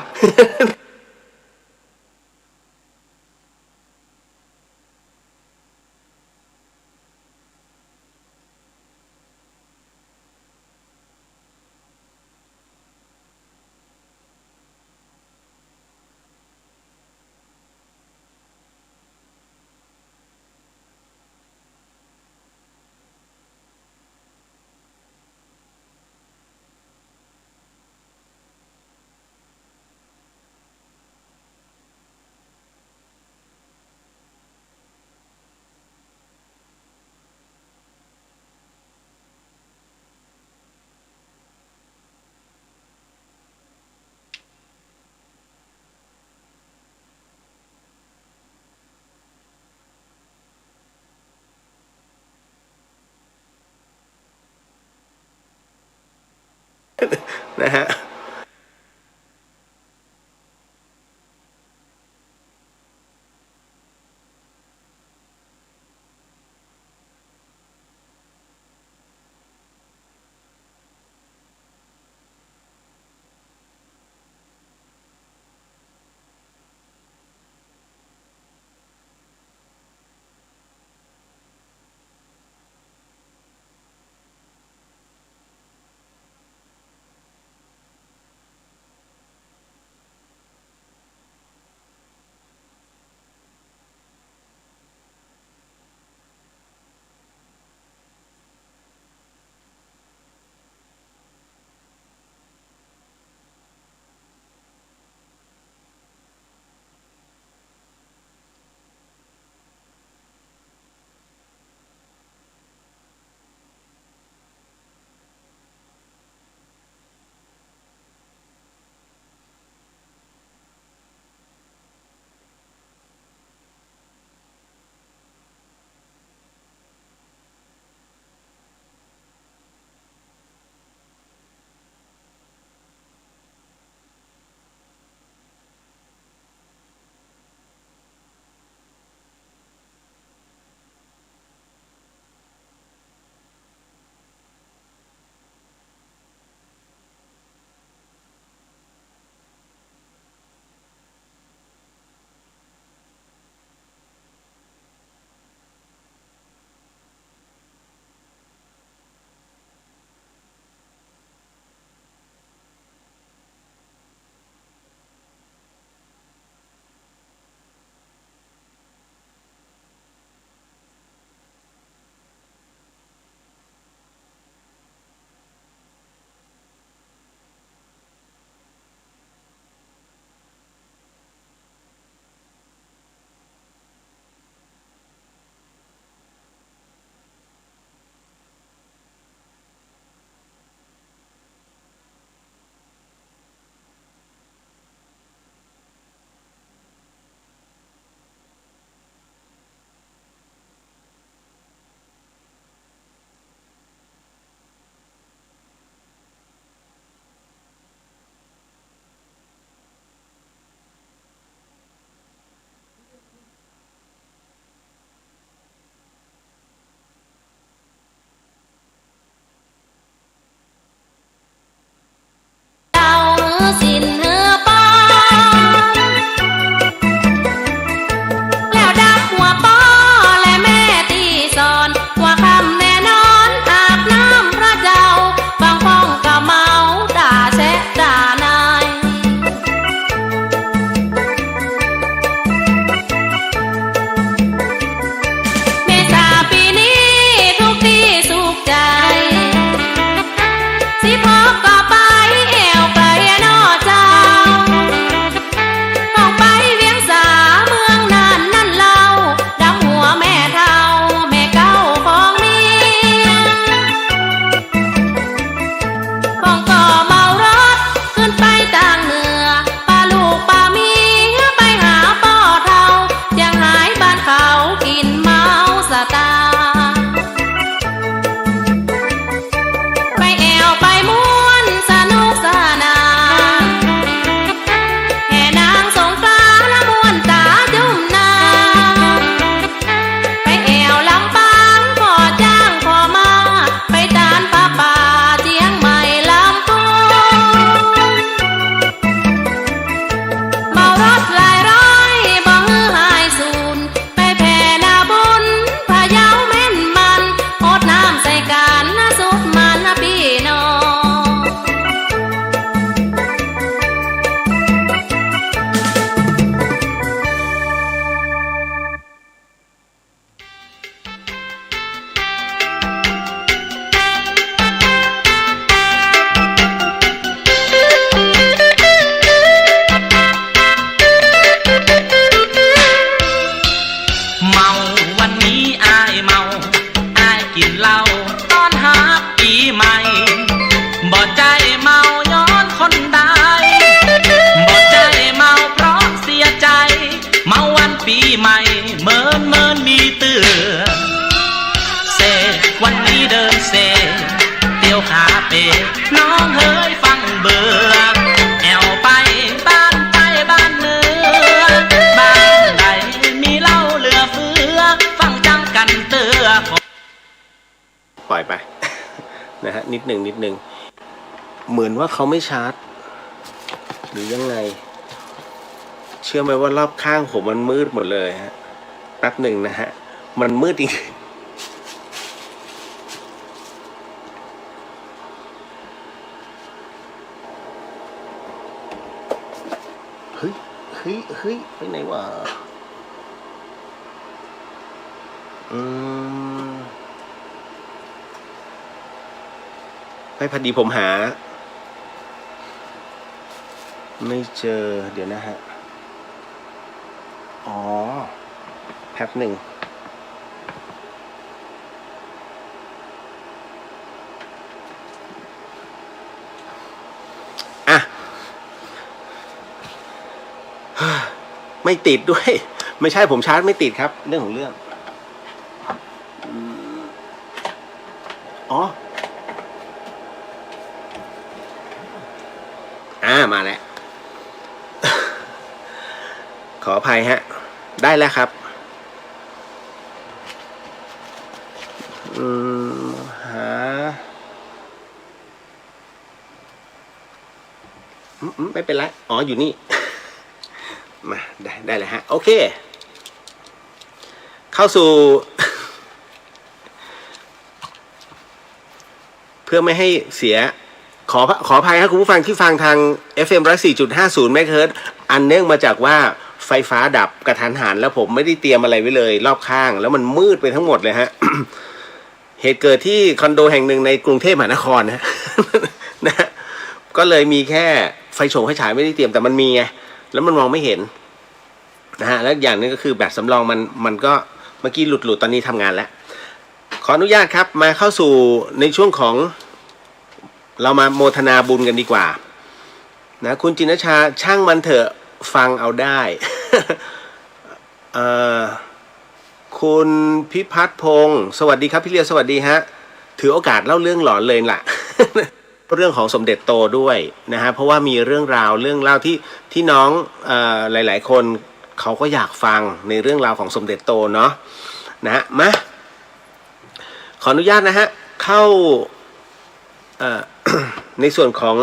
นะฮะ ใหม่เมินเมินมีเตือเซวันนี้เดินเซเตียวขาเปน้องเฮ้ยฟังเบื่อแอวไปบ้านใจบ้านเนื้อบ้านใดมีเหล้าเหลือเฟือฟังจังกันเตือปล่อยไป นะฮะนิดหนึ่งเหมือนว่าเขาไม่ชาร์จหรือยังไงเชื่อไหมว่ารอบข้างผมมันมืดหมดเลยฮะแป๊บหนึ่งนะฮะมันมืดจริงเฮ้ยไปไหนวะไม่พอดีผมหาไม่เจอเดี๋ยวนะฮะอ๋อแป๊บหนึ่งอ่ะไม่ติดด้วยไม่ใช่ผมชาร์จไม่ติดครับเรื่องของเรื่องอ๋อมาแล้ว ขออภัยฮะได้แล้วครับหาไม่เป็นไรอ๋ออยู่นี่ มาได้เลยฮะโอเคเข้าสู่ เพื่อไม่ให้เสียขออภัยครับคุณผู้ฟังที่ฟังทาง FM 104.50 เมกะเฮิรตซ์อันเนื่องมาจากว่าไฟฟ้าดับกระทันหันแล้วผมไม่ได้เตรียมอะไรไว้เลยรอบข้างแล้วมันมืดไปทั้งหมดเลยฮะ เหตุเกิดที่คอนโดแห่งหนึ่งในกรุงเทพมหานครนะ นะก็เลยมีแค่ไฟฉายไม่ได้เตรียมแต่มันมีไงแล้วมันมองไม่เห็นนะฮะแล้วอย่างนึงก็คือแบตสำรองมันก็เมื่อกี้หลุดตอนนี้ทำงานแล้วขออนุญาตครับมาเข้าสู่ในช่วงของเรามาโมทนาบุญกันดีกว่านะคุณจินชาช่างมันเถอะฟังเอาได้ คุณพิพัฒน์พงศ์สวัสดีครับพี่เลียวสวัสดีฮะถือโอกาสเล่าเรื่องหลอนเลยล่ะ เรื่องของสมเด็จโตด้วยนะฮะเพราะว่ามีเรื่องเล่าที่น้องหลายๆคนเขาก็อยากฟังในเรื่องราวของสมเด็จโตเนาะนะมาขออนุญาตนะฮะเข้าในส่วนของ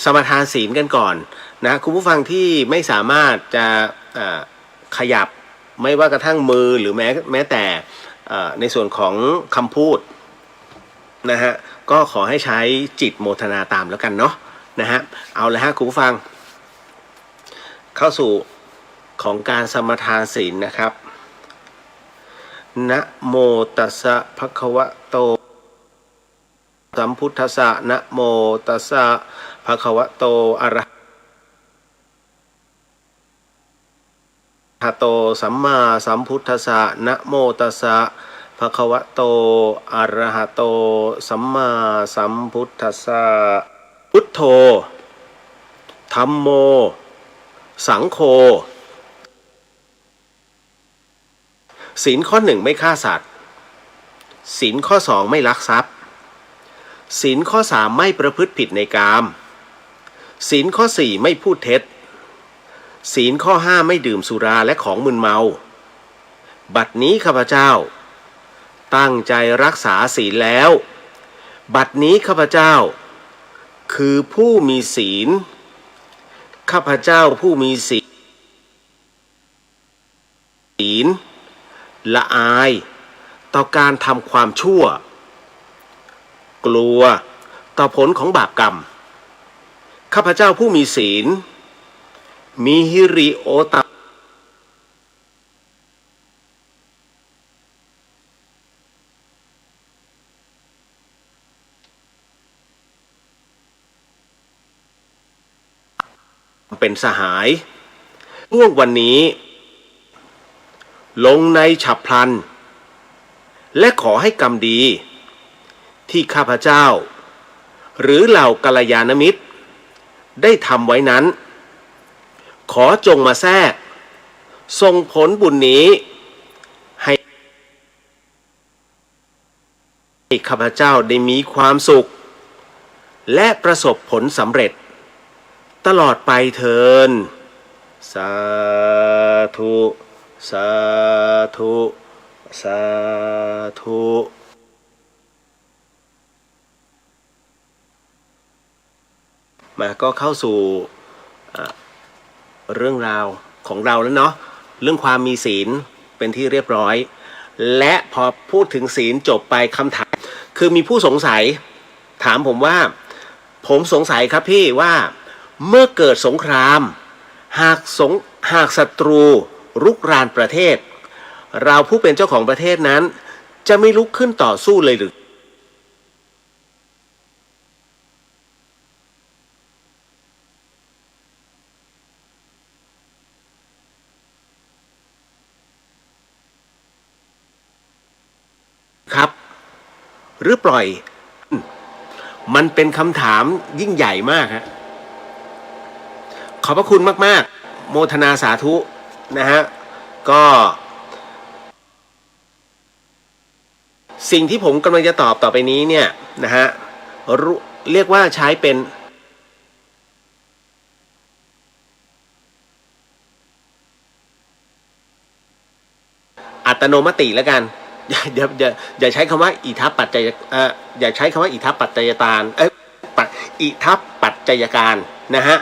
สมทานศีลกันก่อนนะคุณผู้ฟังที่ไม่สามารถจะขยับไม่ว่ากระทั่งมือหรือแม้แต่ในส่วนของคำพูดนะฮะก็ขอให้ใช้จิตโมทนาตามแล้วกันเนาะนะฮะเอาเลยฮะคุณผู้ฟังเข้าสู่ของการสมทานศีลนะครับนะโมตัสสะภะคะวะโตสัมพุทธัสสะนะโมตัสสะภะคะวะโตอะระหะโตสัมมาสัมพุทธัสสะนะโมตัสสะภะคะวะโตอะระหะโตสัมมาสัมพุทธัสสะพุทโธธัมโมสังโฆศีลข้อ 1ไม่ฆ่าสัตว์ศีลข้อ 2ไม่ลักทรัพย์ศีลข้อ 3ไม่ประพฤติผิดในกามศีลข้อ 4ไม่พูดเท็จศีลข้อ 5ไม่ดื่มสุราและของมึนเมาบัดนี้ข้าพเจ้าตั้งใจรักษาศีลแล้วบัดนี้ข้าพเจ้าคือผู้มีศีลข้าพเจ้าผู้มีศีลละอายต่อการทำความชั่วกลัวต่อผลของบาปกรรมข้าพเจ้าผู้มีศีลมีฮิริโอตป เป็นสหายช่วงวันนี้ลงในฉับพลันและขอให้กรรมดีที่ข้าพเจ้าหรือเหล่ากัลยาณมิตรได้ทำไว้นั้นขอจงมาแทรก ส่งผลบุญนี้ให้ข้าพเจ้าได้มีความสุขและประสบผลสำเร็จตลอดไปเทินสาธุสาธุสาธุมาก็เข้าสู่เรื่องราวของเราแล้วเนาะเรื่องความมีศีลเป็นที่เรียบร้อยและพอพูดถึงศีลจบไปคำถามคือมีผู้สงสัยถามผมว่าผมสงสัยครับพี่ว่าเมื่อเกิดสงครามหากศัตรูรุกรานประเทศเราผู้เป็นเจ้าของประเทศนั้นจะไม่ลุกขึ้นต่อสู้เลยหรือครับหรือปล่อยมันเป็นคำถามยิ่งใหญ่มากฮะขอบพระคุณมากๆโมทนาสาธุนะฮะก็สิ่งที่ผมกำลังจะตอบต่อไปนี้เนี่ยนะฮะเรียกว่าใช้เป็นอัตโนมัติแล้วกันอย่าใช้คำว่าอิทัปปัจจัยอย่าใช้คำว่าอิทัปปัจจัยตานอิทัปปัจจัยการนะฮะ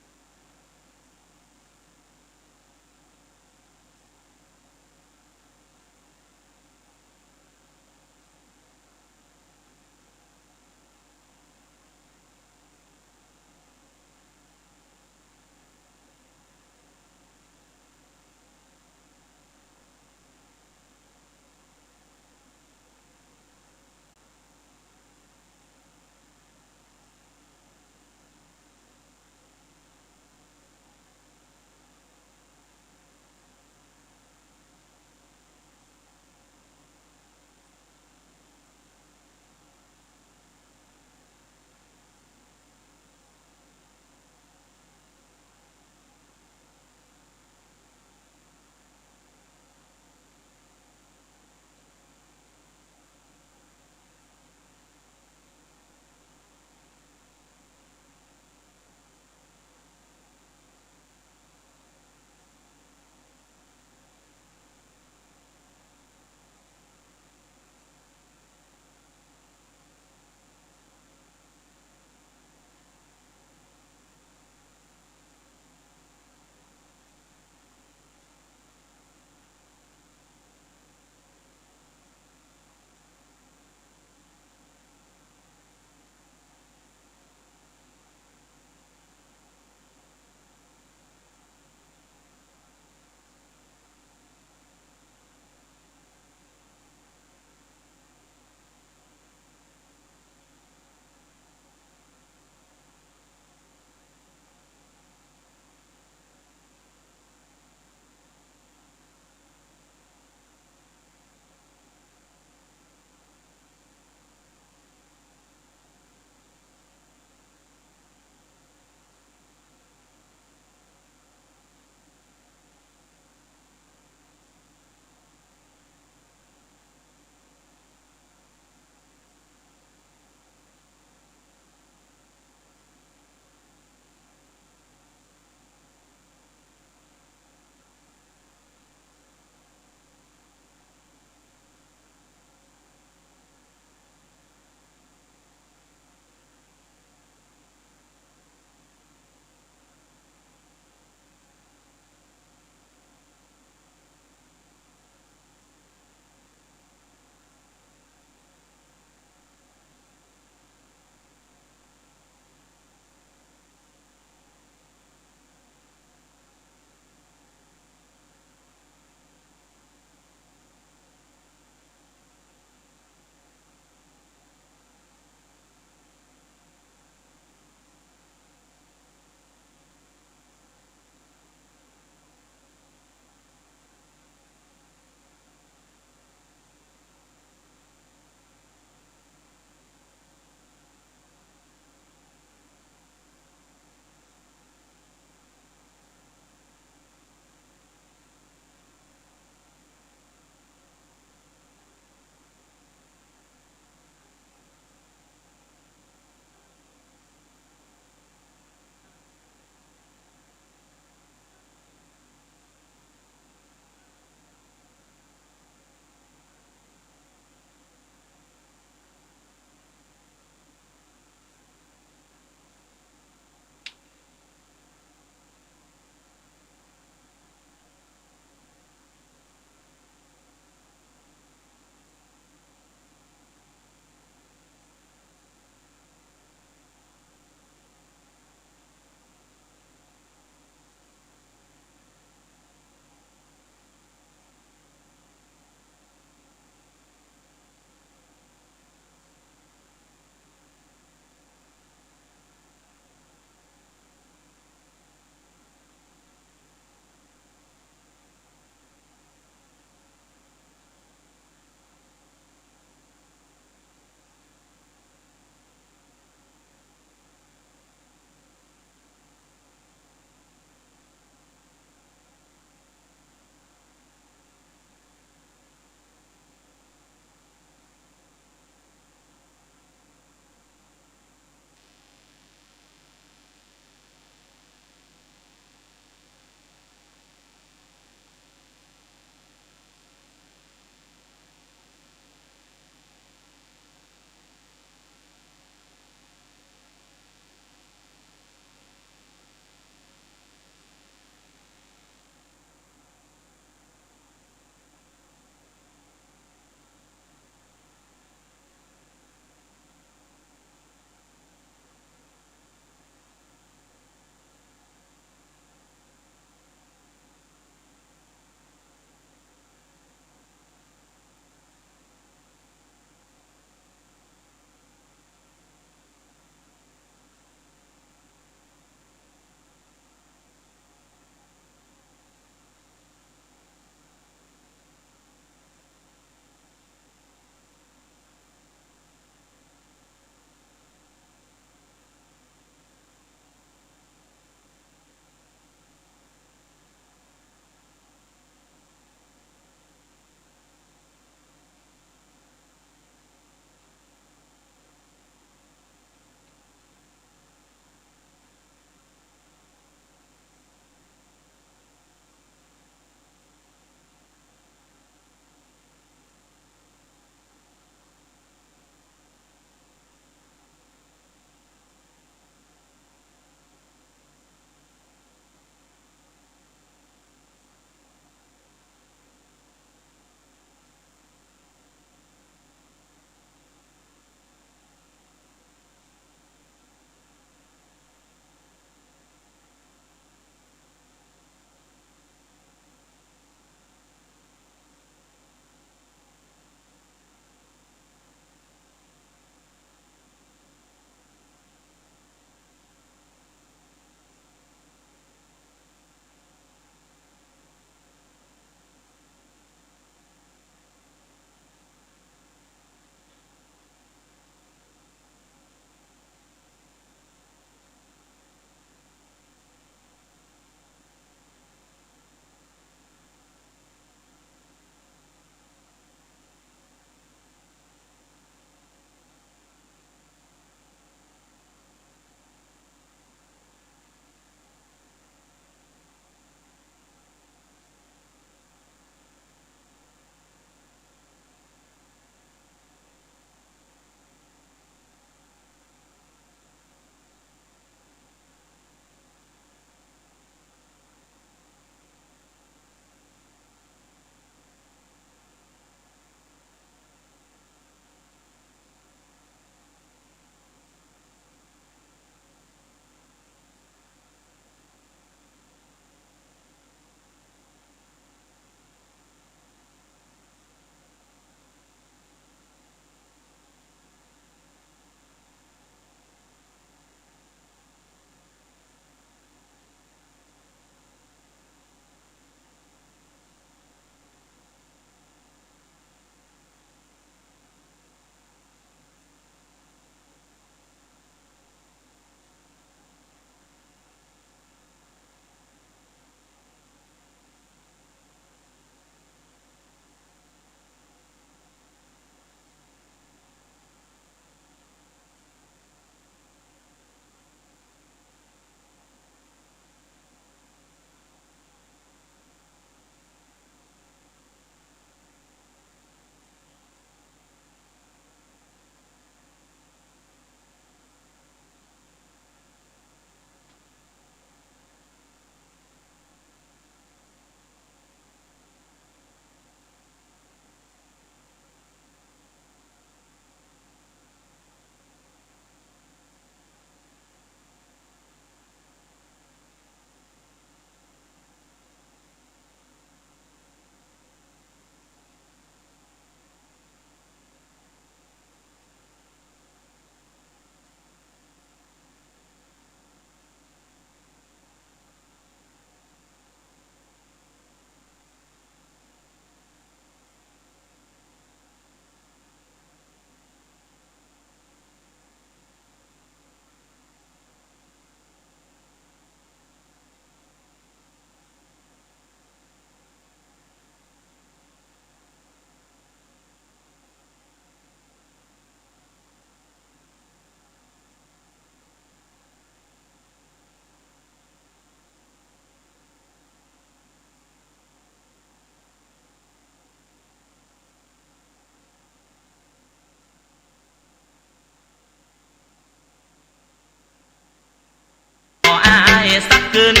ขึ้น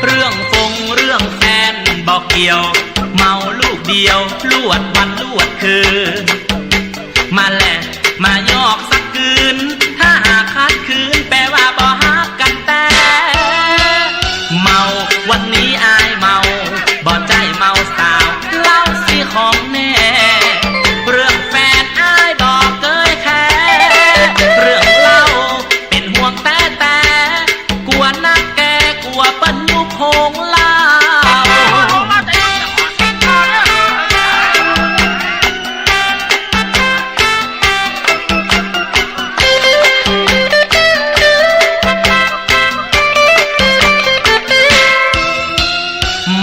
เรื่องเรื่องแฟนบอกเกี่ยวเมาลูกเดียวลวดวันลวดคืนมาแหละมายอกสักคืนถ้าหากคัดคืนแปลว่าบ่ฮักกันแต่เมาวันนี้อายเมาบ่ใจเมาสาวเล่าสิของแน่เรื่องแฟนอายบอกเคยแค่เรื่องเล่าเป็นห่วงแต่กลัวนักแกกลัวเปิ้นยุคโคงเล่า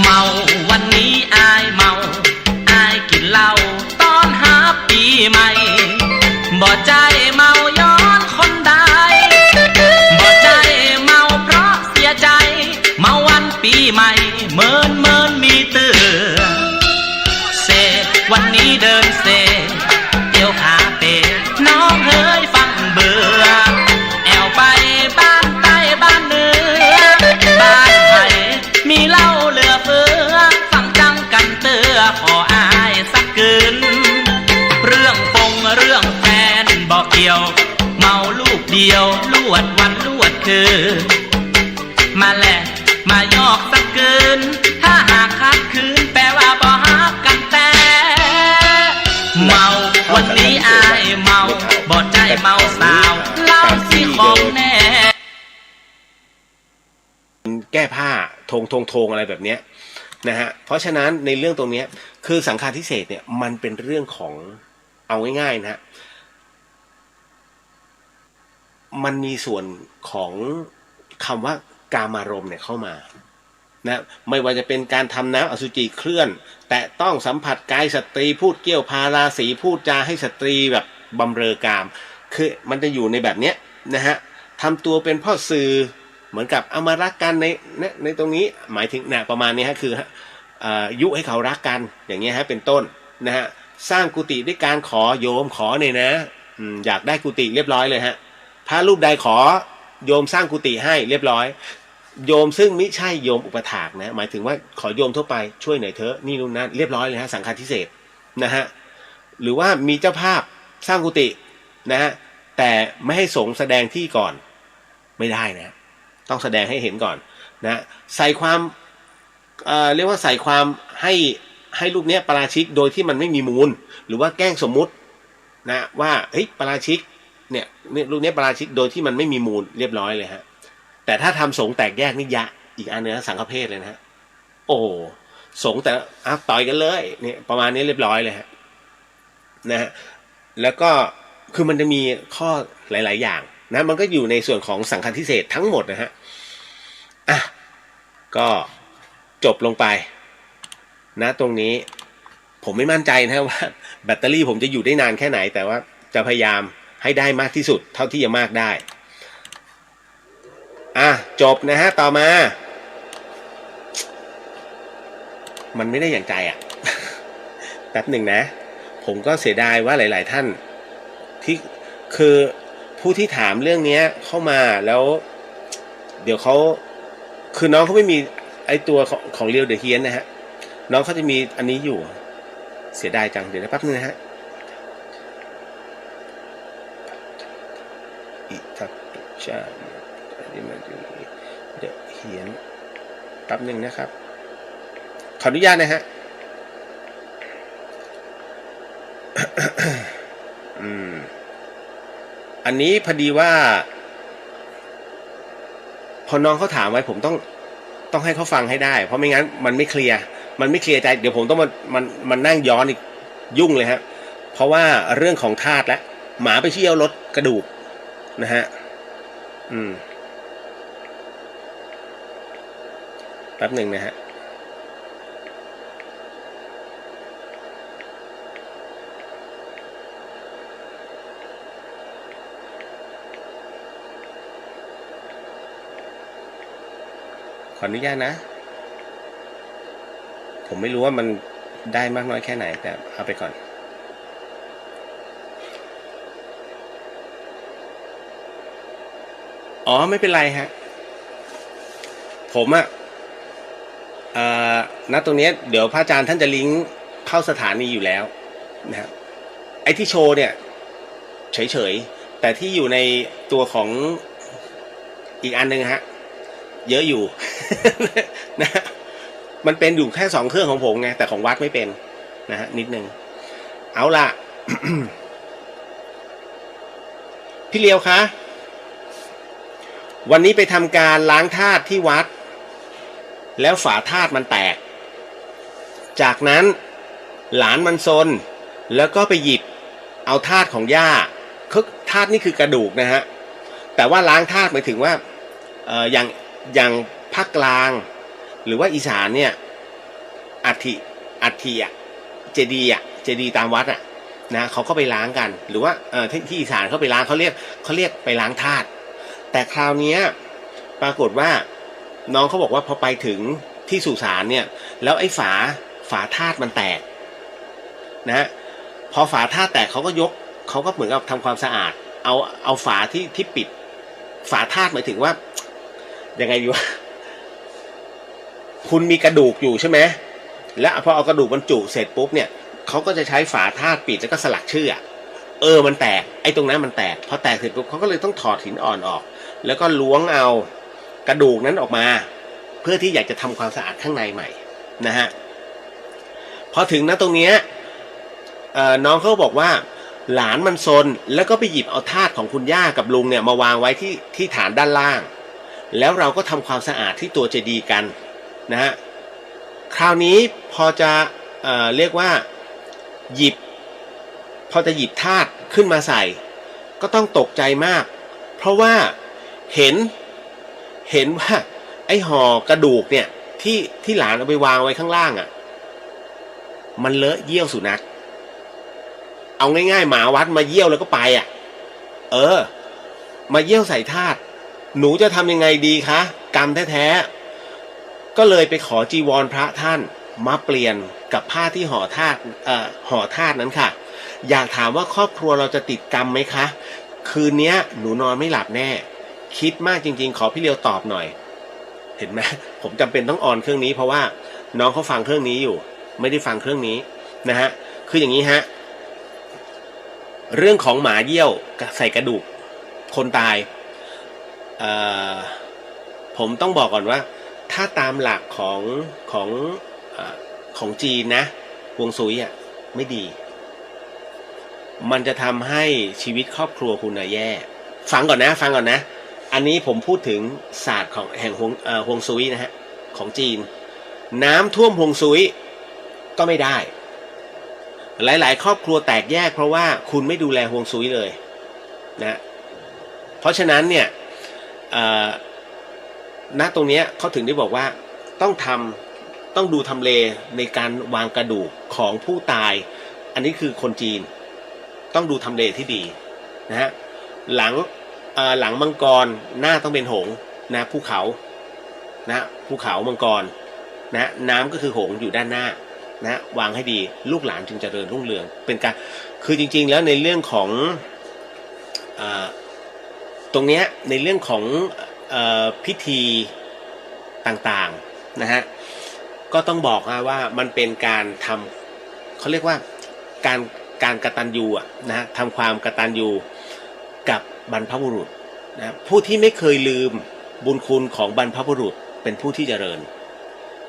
เมาวันนี้อายเมาอายกินเหล้าตอนหาปีใหม่บ่ใจเมาย้อนคนใดบ่ใจเมาเพราะเสียใจเมาวันปีใหม่เมินมีเตือเซวันนี้เดินเซเตียวขาเปน้องเฮ้ยฟังเบื่อแอวไปบ้านใต้บ้านเหนือบ้านไผ่มีเหล้าเหลือเฟือฟังจังกันเตือขออายสักคืนเรื่องแฟนบอกเกี่ยวเมาลูกเดียวลวดวันลวดคืนมาแหละมายอกสักคืนถ้าหากคัดคืนแปลว่าบ่ฮักกันแต่เมาวันนี้อายเมาบ่ใจเมาสาวเล่าสิของแน่แก้ผ้าทงอะไรแบบเนี้ยนะฮะเพราะฉะนั้นในเรื่องตรงนี้คือสังฆาทิเศษเนี่ยมันเป็นเรื่องของเอาง่ายๆนะฮะมันมีส่วนของคำว่ากามารมณ์เนี่ยเข้ามานะไม่ว่าจะเป็นการทำน้ำอสุจิเคลื่อนแต่ต้องสัมผัสกายสตรีพูดเกี่ยวพาราสีพูดจาให้สตรีแบบบำเรอกามคือมันจะอยู่ในแบบเนี้ยนะฮะทำตัวเป็นพ่อสื่อเหมือนกับเอามารักกันในตรงนี้หมายถึงนะประมาณนี้ฮะคือยุให้เขารักกันอย่างเงี้ยฮะเป็นต้นนะฮะสร้างกุฏิด้วยการขอโยมขอเนี่ยนะอยากได้กุฏิเรียบร้อยเลยฮะพระรูปใดขอโยมสร้างกุฏิให้เรียบร้อยโยมซึ่งไม่ใช่โยมอุปถากนะหมายถึงว่าขอโยมทั่วไปช่วยหน่อยเถอะนี่นู่นนั่นเรียบร้อยเลยฮะสังฆาทิเศษนะฮะหรือว่ามีเจ้าภาพสร้างกุฏินะฮะแต่ไม่ให้สงฆ์แสดงที่ก่อนไม่ได้นะต้องแสดงให้เห็นก่อนนะใส่ความเรียกว่าใส่ความให้รูปเนี้ยปาราชิกโดยที่มันไม่มีมูลหรือว่าแกล้งสมมุตินะว่าเฮ้ยปาราชิกเนี่ยรูปเนี้ยปาราชิกโดยที่มันไม่มีมูลเรียบร้อยเลยฮะแต่ถ้าทำสงฆ์แตกแยกนี่ยะอีกอันนึงสังฆเพศเลยนะฮะโอ้สงฆ์แต่ต่อยกันเลยเนี่ยประมาณนี้เรียบร้อยเลยฮะนะฮะแล้วก็คือมันจะมีข้อหลายๆอย่างนะมันก็อยู่ในส่วนของสังฆาทิเศษทั้งหมดนะฮะก็จบลงไปนะตรงนี้ผมไม่มั่นใจนะว่าแบตเตอรี่ผมจะอยู่ได้นานแค่ไหนแต่ว่าจะพยายามให้ได้มากที่สุดเท่าที่จะมากได้จบนะฮะต่อมามันไม่ได้อย่างใจแป๊บหนึ่งนะผมก็เสียดายว่าหลายๆท่านที่คือผู้ที่ถามเรื่องนี้เข้ามาแล้วเดี๋ยวเขาคือน้องเขาไม่มีไอตัวของเรียวเดอะเฮียนนะฮะน้องเขาจะมีอันนี้อยู่เสียดายจังเดี๋ยวนะแป๊บนึงนะฮะอิทัปชาเดอะเฮียนแป๊บนึงนะครับขออนุญาตนะฮะอันนี้พอดีว่าพอน้องเขาถามไว้ผมต้องให้เขาฟังให้ได้เพราะไม่งั้นมันไม่เคลียร์ใจเดี๋ยวผมต้องมันนั่งย้อนอีกยุ่งเลยฮะเพราะว่าเรื่องของธาตุและหมาไปเชี่ยวรถกระดูกนะฮะแป๊บหนึ่งนะฮะขออนุญาตนะผมไม่รู้ว่ามันได้มากน้อยแค่ไหนแต่เอาไปก่อนไม่เป็นไรฮะ ผมอะณตรงนี้เดี๋ยวพระอาจารย์ท่านจะลิงก์เข้าสถานีอยู่แล้วนะครับไอ้ที่โชว์เนี่ยเฉยๆแต่ที่อยู่ในตัวของอีกอันหนึ่งฮะเยอะอยู่ นะมันเป็นอยู่แค่2 เครื่องของผมไงแต่ของวัดไม่เป็นนะฮะนิดนึงเอาล่ะ พี่เลียวคะวันนี้ไปทำการล้างธาตุที่วัดแล้วฝาธาตุมันแตกจากนั้นหลานมันซนแล้วก็ไปหยิบเอาธาตุของย่าธาตุนี่คือกระดูกนะฮะแต่ว่าล้างธาตุหมายถึงว่าอย่างภาคกลางหรือว่าอีสานเนี่ยอัฐิอ่ะเจดีย์ตามวัดอ่ะนะเขาก็ไปล้างกันหรือว่าที่อีสานเขาไปล้างเขาเรียกไปล้างธาตุแต่คราวนี้ปรากฏว่าน้องเขาบอกว่าพอไปถึงที่สุสานเนี่ยแล้วไอ้ฝาธาตุมันแตกนะพอฝาธาตุแตกเขาก็เหมือนกับทำความสะอาดเอาฝาที่ปิดฝาธาตุหมายถึงว่ายังไงดีวะคุณมีกระดูกอยู่ใช่ไหมแล้วพอเอากระดูกบรรจุเสร็จปุ๊บเนี่ยเขาก็จะใช้ฝาธาตุปิดแล้วก็สลักชื่อมันแตกไอ้ตรงนั้นมันแตกพอแตกเสร็จปุ๊บเขาก็เลยต้องถอดหินอ่อนออกแล้วก็ล้วงเอากระดูกนั้นออกมาเพื่อที่อยากจะทำความสะอาดข้างในใหม่นะฮะพอถึงตรงเนี้ยน้องเขาบอกว่าหลานมันซนแล้วก็ไปหยิบเอาธาตุของคุณย่ากับลุงเนี่ยมาวางไว้ที่ฐานด้านล่างแล้วเราก็ทำความสะอาดที่ตัวเจดีย์กันนะฮะคราวนี้พอจะเรียกว่าพอจะหยิบธาตุขึ้นมาใส่ก็ต้องตกใจมากเพราะว่าเห็นว่าไอ้ห่อกระดูกเนี่ยที่หลานเอาไปวางไว้ข้างล่างอ่ะมันเลอะเยี่ยวสุนัขเอาง่ายๆหมาวัดมาเยี่ยวแล้วก็ไปอ่ะมาเยี่ยวใส่ธาตุหนูจะทำยังไงดีคะกรรมแท้ๆก็เลยไปขอจีวรพระท่านมาเปลี่ยนกับผ้าที่ห่อธาตุนั้นค่ะอยากถามว่าครอบครัวเราจะติดกรรมไหมคะคืนนี้หนูนอนไม่หลับแน่คิดมากจริงๆขอพี่เลียวตอบหน่อยเห็นไหมผมจำเป็นต้องออนเครื่องนี้เพราะว่าน้องเขาฟังเครื่องนี้อยู่ไม่ได้ฟังเครื่องนี้นะฮะคืออย่างนี้ฮะเรื่องของหมาเยี่ยวใส่กระดูกคนตายผมต้องบอกก่อนว่าถ้าตามหลักของจีนนะฮวงซุยอ่ะไม่ดีมันจะทำให้ชีวิตครอบครัวคุณแย่ฟังก่อนนะอันนี้ผมพูดถึงศาสตร์ของแห่งฮวงซุยนะฮะของจีนน้ำท่วมฮวงซุยก็ไม่ได้หลายๆครอบครัวแตกแยกเพราะว่าคุณไม่ดูแลฮวงซุยเลยนะเพราะฉะนั้นเนี่ยณตรงนี้เขาถึงได้บอกว่าต้องดูทำเลในการวางกระดูกของผู้ตายอันนี้คือคนจีนต้องดูทำเลที่ดีนะฮะหลังมังกรหน้าต้องเป็นหงส์นะภูเขามังกรนะน้ำก็คือหงส์อยู่ด้านหน้านะวางให้ดีลูกหลานจึงเจริญรุ่งเรืองเป็นการคือจริงๆแล้วในเรื่องของตรงเนี้ยในเรื่องของพิธีต่างๆนะฮะก็ต้องบอกว่ามันเป็นการทำเขาเรียกว่าการกตัญญูนะฮะทำความกตัญญูกับบรรพบุรุษนะผู้ที่ไม่เคยลืมบุญคุณของบรรพบุรุษเป็นผู้ที่เจริญ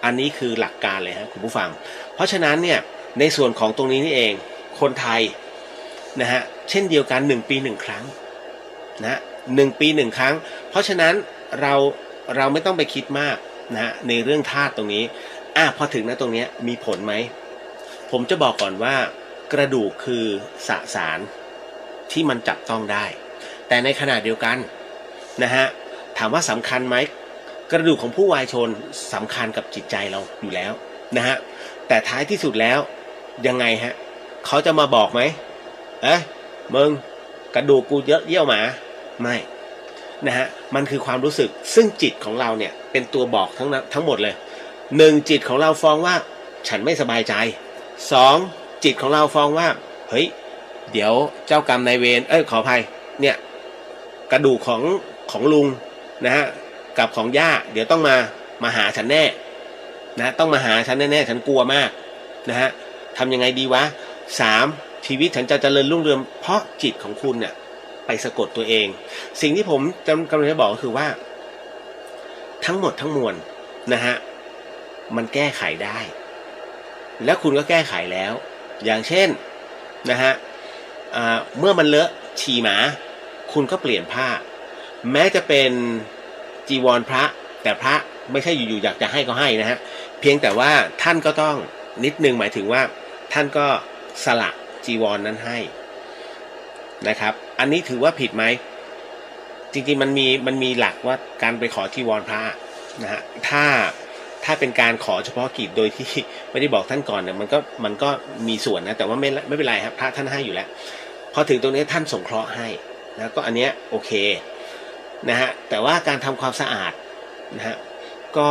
อันนี้คือหลักการเลยฮะคุณผู้ฟังเพราะฉะนั้นเนี่ยในส่วนของตรงนี้นี่เองคนไทยนะฮะเช่นเดียวกัน1 ปี 1 ครั้งนะ1 ปี 1 ครั้งเพราะฉะนั้นเราไม่ต้องไปคิดมากนะในเรื่องธาตุตรงนี้พอถึงตรงนี้มีผลไหมผมจะบอกก่อนว่ากระดูกคือสสารที่มันจับต้องได้แต่ในขณะเดียวกันนะฮะถามว่าสำคัญไหมกระดูกของผู้วายชนสำคัญกับจิตใจเราอยู่แล้วนะฮะแต่ท้ายที่สุดแล้วยังไงฮะเขาจะมาบอกไหมมึงกระดูกกูเยอะเยี่ยวหมาไม่นะฮะมันคือความรู้สึกซึ่งจิตของเราเนี่ยเป็นตัวบอกทั้งหมดเลย1จิตของเราฟ้องว่าฉันไม่สบายใจ2จิตของเราฟ้องว่าเฮ้ยเดี๋ยวเจ้ากรรมนายเวรขออภัยเนี่ยกระดูกของลุงนะฮะกับของย่าเดี๋ยวต้องมา มาหาฉันแน่นะต้องมาหาฉันแน่ๆฉันกลัวมากนะฮะทำยังไงดีวะ3ชีวิตฉันจะเจริญรุ่งเรืองเพราะจิตของคุณเนี่ยไปสะกดตัวเองสิ่งที่ผมกำลังจะบอกก็คือว่าทั้งหมดทั้งมวลนะฮะมันแก้ไขได้แล้วคุณก็แก้ไขแล้วอย่างเช่นนะฮะเมื่อมันเลอะฉี่หมาคุณก็เปลี่ยนผ้าแม้จะเป็นจีวรพระแต่พระไม่ใช่อยู่ๆอยากจะให้ก็ให้นะฮะเพียงแต่ว่าท่านก็ต้องนิดนึงหมายถึงว่าท่านก็สละจีวรนั้นให้นะครับอันนี้ถือว่าผิดไหมจริงๆมันมีหลักว่าการไปขอจีวรพระนะฮะถ้าเป็นการขอเฉพาะกิจโดยที่ไม่ได้บอกท่านก่อนเนี่ยมันก็มีส่วนนะแต่ว่าไม่เป็นไรครับพระท่านให้อยู่แล้วพอถึงตรงนี้ท่านสงเคราะห์ให้นะก็อันเนี้ยโอเคนะฮะแต่ว่าการทำความสะอาดนะฮะก็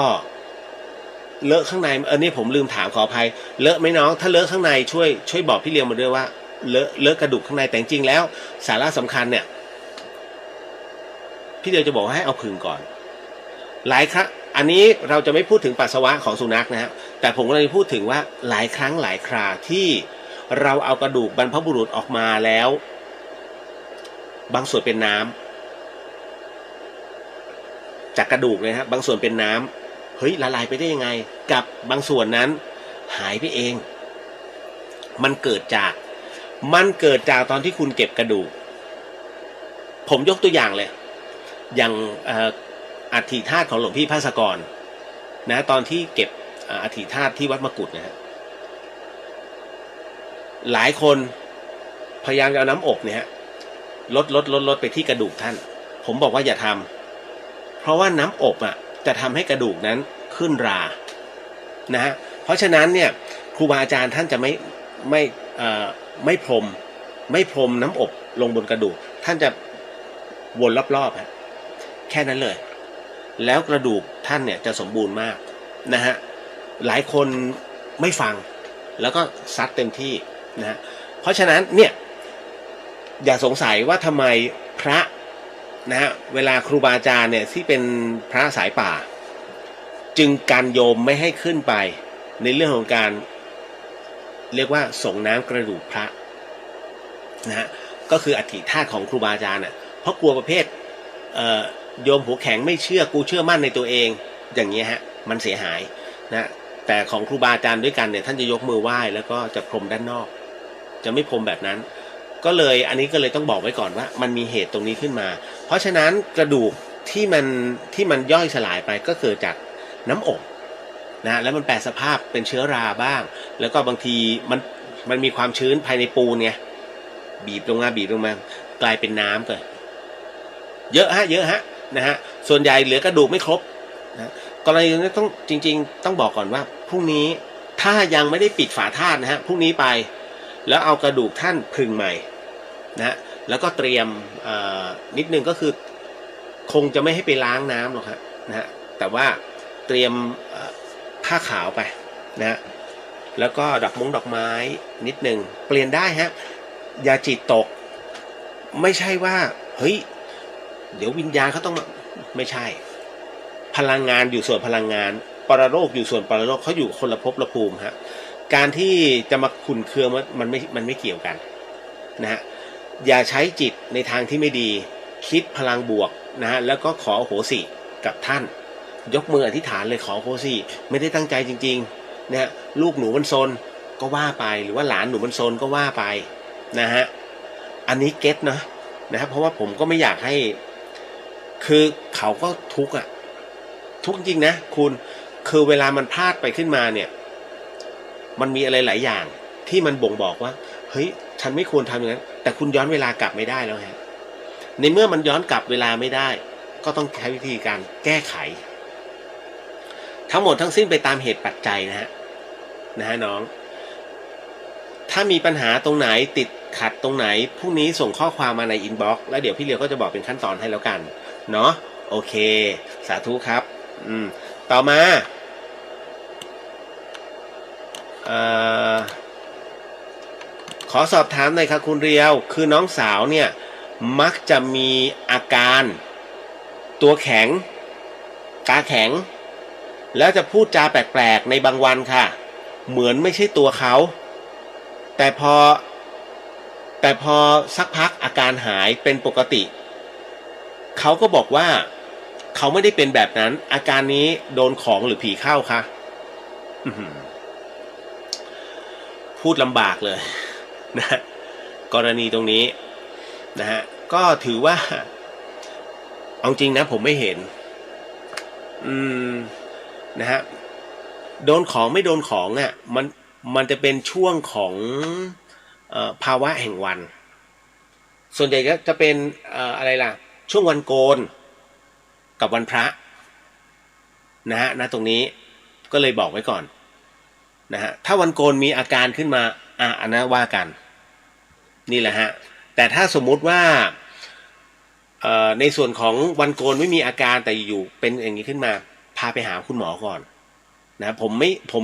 เลอะข้างในนี่ผมลืมถามขออภัยเลอะไหมน้องถ้าเลอะข้างในช่วยบอกพี่เลี้ยงมาด้วยว่าเลอะกระดูกข้างในแต่จริงแล้วสาระสำคัญเนี่ยพี่เลี้ยงจะบอกว่าให้เอาผึ่งก่อนหลายครั้งอันนี้เราจะไม่พูดถึงปัสสาวะของสุนัขนะฮะแต่ผมกำลังจะพูดถึงว่าหลายครั้งหลายคราที่เราเอากระดูกบรรพบุรุษออกมาแล้วบางส่วนเป็นน้ำจากกระดูกเลยครับบางส่วนเป็นน้ำเฮ้ยละลายไปได้ยังไงกับบางส่วนนั้นหายไปเองมันเกิดจากตอนที่คุณเก็บกระดูกผมยกตัวอย่างเลยอย่างอัฐิธาตุของหลวงพี่ภาสกรนะตอนที่เก็บอัฐิธาตุที่วัดมกุฏนะฮะหลายคนพยายามจะเอาน้ำอบเนี่ยลดไปที่กระดูกท่านผมบอกว่าอย่าทำเพราะว่าน้ำอบจะทำให้กระดูกนั้นขึ้นรานะฮะเพราะฉะนั้นเนี่ยครูบาอาจารย์ท่านจะไม่พรมน้ำอบลงบนกระดูกท่านจะวนรอบๆฮะแค่นั้นเลยแล้วกระดูกท่านเนี่ยจะสมบูรณ์มากนะฮะหลายคนไม่ฟังแล้วก็ซัดเต็มที่นะฮะเพราะฉะนั้นเนี่ยอย่าสงสัยว่าทำไมพระนะฮะเวลาครูบาอาจารย์เนี่ยที่เป็นพระสายป่าจึงการโยมไม่ให้ขึ้นไปในเรื่องของการเรียกว่าส่งน้ำกระดูกพระนะฮะก็คืออัฐิธาตุของครูบาอาจารย์เพราะกลัวประเภทโยมหัวแข็งไม่เชื่อกูเชื่อมั่นในตัวเองอย่างเงี้ยฮะมันเสียหายนะแต่ของครูบาอาจารย์ด้วยกันเนี่ยท่านจะยกมือไหว้แล้วก็จะพรมด้านนอกจะไม่พรมแบบนั้นก็เลยอันนี้ก็เลยต้องบอกไว้ก่อนว่ามันมีเหตุตรงนี้ขึ้นมาเพราะฉะนั้นกระดูกที่มันย่อยสลายไปก็เกิดจากน้ำอบนะแล้วมันแปรสภาพเป็นเชื้อราบ้างแล้วก็บางทีมันมีความชื้นภายในปูนไงบีบลงมากลายเป็นน้ำเกิดเยอะฮะนะฮะส่วนใหญ่เหลือกระดูกไม่ครบนะกรณีนี้ต้องจริงๆต้องบอกก่อนว่าพรุ่งนี้ถ้ายังไม่ได้ปิดฝาธาตุนะฮะพรุ่งนี้ไปแล้วเอากระดูกท่านผึ่งใหม่นะแล้วก็เตรียมนิดนึงก็คือคงจะไม่ให้ไปล้างน้ำหรอกครับนะฮะแต่ว่าเตรียมผ้าขาวไปนะแล้วก็ดอกไม้นิดนึงเปลี่ยนได้ฮะอย่าจิตตกไม่ใช่ว่าเฮ้ยเดี๋ยววิญญาณเขาต้องไม่ใช่พลังงานอยู่ส่วนพลังงานปรโลกอยู่ส่วนปรโลกเขาอยู่คนละภพละภูมิฮะการที่จะมาขุ่นเคืองมันไม่เกี่ยวกันนะฮะอย่าใช้จิตในทางที่ไม่ดีคิดพลังบวกนะฮะแล้วก็ขอโหสิกับท่านยกมืออธิษฐานเลยขอโหสิไม่ได้ตั้งใจจริงๆนะฮะลูกหนูมันซนก็ว่าไปหรือว่าหลานหนูมันซนก็ว่าไปนะฮะอันนี้เก็ตนะครับเพราะว่าผมก็ไม่อยากให้คือเขาก็ทุกข์ทุกข์จริงนะคุณคือเวลามันพลาดไปขึ้นมาเนี่ยมันมีอะไรหลายอย่างที่มันบ่งบอกว่าเฮ้ยฉันไม่ควรทำอย่างนั้นแต่คุณย้อนเวลากลับไม่ได้แล้วฮะในเมื่อมันย้อนกลับเวลาไม่ได้ก็ต้องใช้วิธีการแก้ไขทั้งหมดทั้งสิ้นไปตามเหตุปัจจัยนะฮะน้องถ้ามีปัญหาตรงไหนติดขัดตรงไหนพรุ่งนี้ส่งข้อความมาในอินบ็อกซ์แล้วเดี๋ยวพี่เลียวก็จะบอกเป็นขั้นตอนให้แล้วกันเนาะโอเคสาธุครับต่อมาขอสอบถามหน่อยครับคุณเรียวคือน้องสาวเนี่ยมักจะมีอาการตัวแข็งตาแข็ง แล้วจะพูดจาแปลกๆในบางวันค่ะเหมือนไม่ใช่ตัวเขาแต่พอสักพักอาการหายเป็นปกติเขาก็บอกว่าเขาไม่ได้เป็นแบบนั้นอาการนี้โดนของหรือผีเข้าคะพูดลำบากเลยนะกรณีตรงนี้นะฮะก็ถือว่าเอาจริงนะผมไม่เห็นนะฮะโดนของไม่โดนของอ่ะมันจะเป็นช่วงของภาวะแห่งวันส่วนใหญ่ก็จะเป็นอะไรล่ะช่วงวันโกนกับวันพระนะฮะณตรงนี้ก็เลยบอกไว้ก่อนนะฮะถ้าวันโกนมีอาการขึ้นมาอันนั้นว่ากันนี่แหละฮะแต่ถ้าสมมุติว่าในส่วนของวันโกนไม่มีอาการแต่อยู่เป็นอย่างนี้ขึ้นมาพาไปหาคุณหมอก่อนนะผม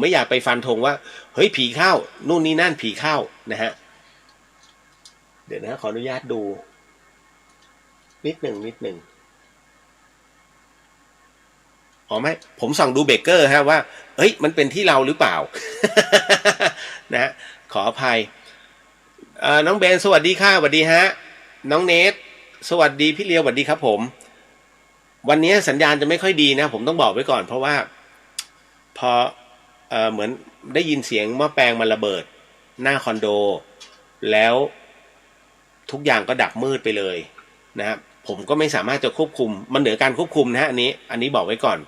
ไม่อยากไปฟันธงว่าเฮ้ยผีเข้านู่นนี่นั่นผีเข้านะฮะเดี๋ยวนะขออนุญาตดูนิดหนึ่งอ๋อไม่ผมส่องดูเบเกอร์ฮะว่าเฮ้ยมันเป็นที่เราหรือเปล่า นะขออภัยน้องเบนสวัสดีค่ะสวัสดีฮะน้องเนทสวัสดีพี่เลียวสวัสดีครับผมวันนี้สัญญาณจะไม่ค่อยดีนะผมต้องบอกไว้ก่อนเพราะว่าพอเหมือนได้ยินเสียงหม้อแปลงมันระเบิดหน้าคอนโดแล้วทุกอย่างก็ดับมืดไปเลยนะครับผมก็ไม่สามารถจะควบคุมมันเหนือการควบคุมนะฮะอันนี้บอกไว้ก่อน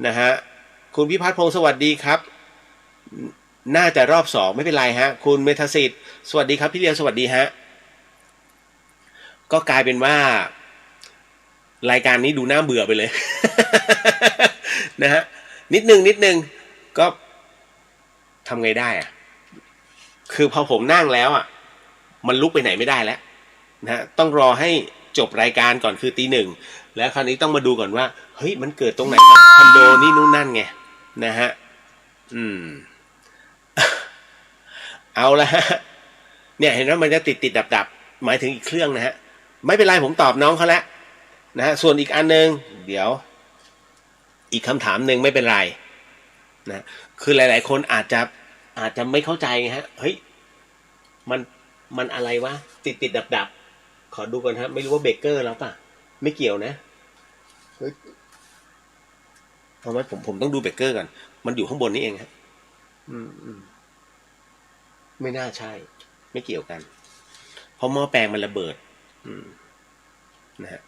นะฮะคุณพิพัฒน์พงศ์สวัสดีครับน่าจะรอบ2ไม่เป็นไรฮะคุณเมธสิทธิ์สวัสดีครับพี่เลียวสวัสดีฮะก็กลายเป็นว่ารายการนี้ดูน่าเบื่อไปเลย นะฮะนิดนึงก็ทำไงได้อะคือพอผมนั่งแล้วอ่ะมันลุกไปไหนไม่ได้แล้วนะฮะต้องรอให้จบรายการก่อนคือตี 1แล้วคราวนี้ต้องมาดูก่อนว่าเฮ้ยมันเกิดตรงไหนคอนโดนี่นู่นนั่นไงนะฮะเอาละฮะเนี่ยเห็นว่ามันจะติดดับหมายถึงอีกเครื่องนะฮะไม่เป็นไรผมตอบน้องเขาแล้วนะฮะส่วนอีกอันนึงเดี๋ยวอีกคำถามหนึ่งไม่เป็นไรนะคือหลายๆคนอาจจะไม่เข้าใจไงฮะเฮ้ยมันอะไรวะติดดับขอดูก่อนฮะไม่รู้ว่าเบเกอร์แล้วป่ะไม่เกี่ยวนะเฮ้ยทำไมผมต้องดูเบเกอร์ก่อนมันอยู่ข้างบนนี้เองฮะไม่น่าใช่ไม่เกี่ยวกันเพราะหม้อแปลงมันระเบิดนะฮะ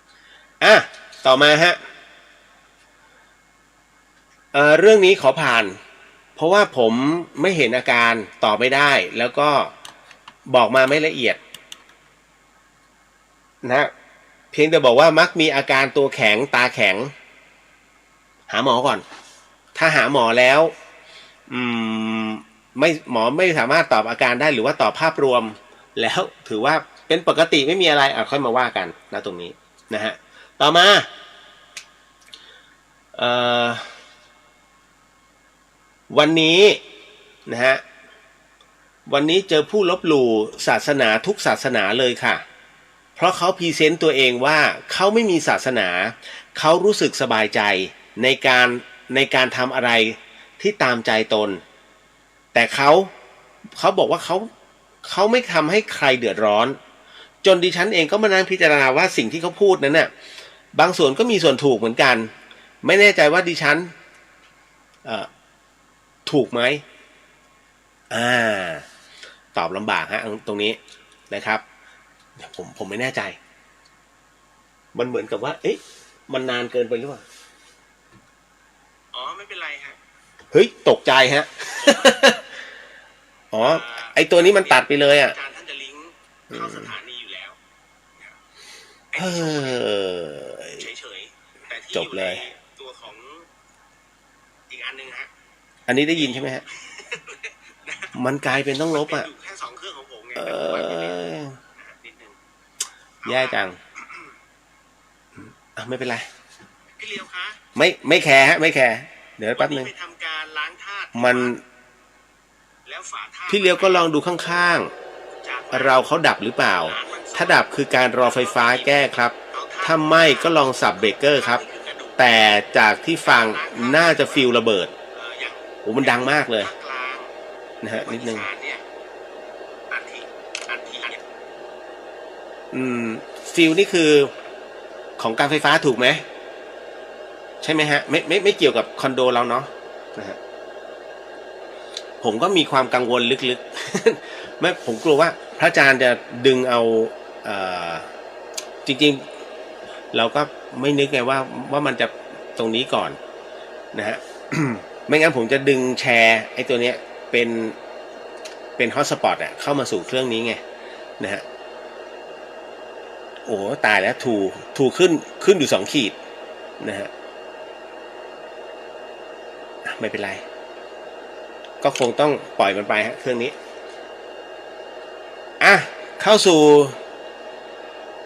ต่อมาฮะเรื่องนี้ขอผ่านเพราะว่าผมไม่เห็นอาการตอบไม่ได้แล้วก็บอกมาไม่ละเอียดนะเพียงแต่บอกว่ามักมีอาการตัวแข็งตาแข็งหาหมอก่อนถ้าหาหมอแล้วหมอไม่สามารถตอบอาการได้หรือว่าตอบภาพรวมแล้วถือว่าเป็นปกติไม่มีอะไรค่อยมาว่ากันนะตรงนี้นะฮะต่อมาวันนี้นะฮะวันนี้เจอผู้ลบหลู่ศาสนาทุกศาสนาเลยค่ะเพราะเขาพรีเซนต์ตัวเองว่าเขาไม่มีศาสนาเขารู้สึกสบายใจในการทำอะไรที่ตามใจตนแต่เขาบอกว่าเขาไม่ทำให้ใครเดือดร้อนจนดิฉันเองก็มานั่งพิจารณาว่าสิ่งที่เขาพูดนั้นน่ะบางส่วนก็มีส่วนถูกเหมือนกันไม่แน่ใจว่าดิฉันถูกไหมตอบลำบากฮะตรงนี้นะครับผมไม่แน่ใจมันเหมือนกับว่าเอ๊ะมันนานเกินไปหรือเปล่าไม่เป็นไรฮะเฮ้ยตกใจฮะ ไอตัวนี้มันตัดไปเลยอ่ะท่านจะลิงก์เข้าสถานีอยู่แล้วเฉยๆแต่ที่จบเลยตัวของอีกอันนึงฮะอันนี้ได้ยินใช่ไหมฮะ มันกลายเป็นต้องลบอ่ะแค่2เครื่องของผมไงแย่จังไม่เป็นไรพี่เลียวคะไม่แคร์ฮะไม่แคร์เดี๋ยวแป๊บนึงมันพี่เลียวก็ลองดูข้างๆเราเขาดับหรือเปล่าถ้าดับคือการรอไฟฟ้าแก้ครับถ้าไม่ก็ลองสับเบรกเกอร์ครับ แต่จากที่ฟังน่าจะฟิลระเบิดโอ้มันดังมากเลยนะฮะนิดนึงฟิลนี่คือของการไฟฟ้าถูกไหมใช่ไหมฮะไม่เกี่ยวกับคอนโดเราเนาะนะฮะผมก็มีความกังวลลึกๆ ไม่ผมกลัวว่าพระอาจารย์จะดึงเอาจริงๆเราก็ไม่นึกไงว่ามันจะตรงนี้ก่อนนะฮะ ไม่งั้นผมจะดึงแชร์ไอ้ตัวเนี้ยเป็นฮอตสปอตเข้ามาสู่เครื่องนี้ไงนะฮะโอ้ตายแล้วถูขึ้นอยู่2 ขีดนะฮะไม่เป็นไรก็คงต้องปล่อยมันไปฮะเครื่องนี้เข้าสู่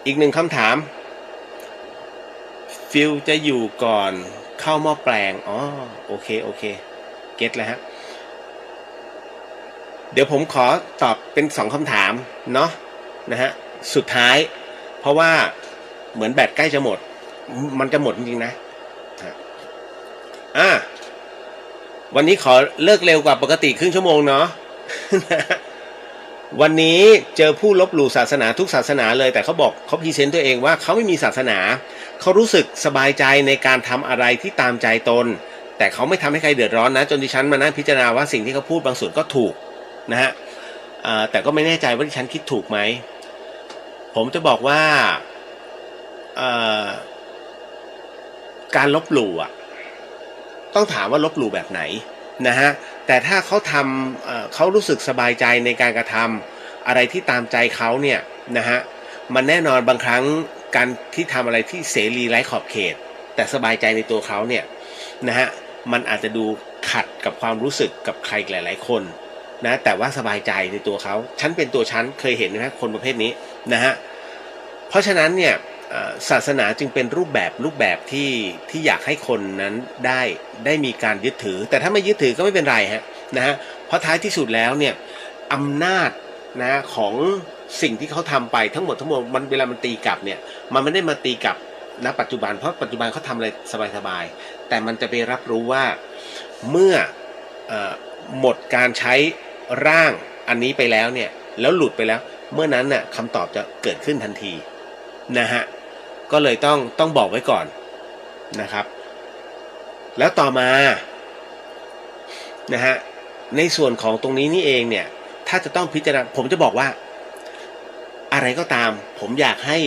อีก1คำถามฟิลจะอยู่ก่อนเข้าหม้อแปลงโอเคเก็ตแล้วฮะเดี๋ยวผมขอตอบเป็น2คำถามเนาะนะฮะสุดท้ายเพราะว่าเหมือนแบตใกล้จะหมดมันจะหมดจริงๆนะวันนี้ขอเลิกเร็วกว่าปกติครึ่งชั่วโมงเนาะ วันนี้เจอผู้ลบหลู่ศาสนาทุกศาสนาเลยแต่เขาบอกเขาพรีเซนต์ตัวเองว่าเขาไม่มีศาสนาเขารู้สึกสบายใจในการทำอะไรที่ตามใจตนแต่เขาไม่ทำให้ใครเดือดร้อนนะจนดิฉันมานั่งพิจารณาว่าสิ่งที่เขาพูดบางส่วนก็ถูกนะฮะแต่ก็ไม่แน่ใจว่าดิฉันคิดถูกไหมผมจะบอกว่าการลบหลู่ต้องถามว่าลบหลู่แบบไหนนะฮะแต่ถ้าเขาทำเขารู้สึกสบายใจในการกระทำอะไรที่ตามใจเขาเนี่ยนะฮะมันแน่นอนบางครั้งการที่ทำอะไรที่เสรีไร้ขอบเขตแต่สบายใจในตัวเขาเนี่ยนะฮะมันอาจจะดูขัดกับความรู้สึกกับใครหลายๆคนนะแต่ว่าสบายใจในตัวเขาฉันเป็นตัวฉันเคยเห็นนะคนประเภทนี้นะฮะเพราะฉะนั้นเนี่ยศาสนาจึงเป็นรูปแบบที่อยากให้คนนั้นได้มีการยึดถือแต่ถ้าไม่ยึดถือก็ไม่เป็นไรฮะนะฮะเพราะท้ายที่สุดแล้วเนี่ยอำนาจนะของสิ่งที่เขาทำไปทั้งหมดมันเวลามันตีกลับเนี่ยมันไม่ได้มาตีกลับณปัจจุบันเพราะปัจจุบันเขาทำอะไรสบายๆแต่มันจะไปรับรู้ว่าเมื่อหมดการใช้ร่างอันนี้ไปแล้วเนี่ยแล้วหลุดไปแล้วเมื่อนั้นน่ะคำตอบจะเกิดขึ้นทันทีนะฮะก็เลยต้องบอกไว้ก่อนนะครับแล้วต่อมานะฮะในส่วนของตรงนี้นี่เองเนี่ยถ้าจะต้องพิจารณาผมจะบอกว่าอะไรก็ตามผมอยากให้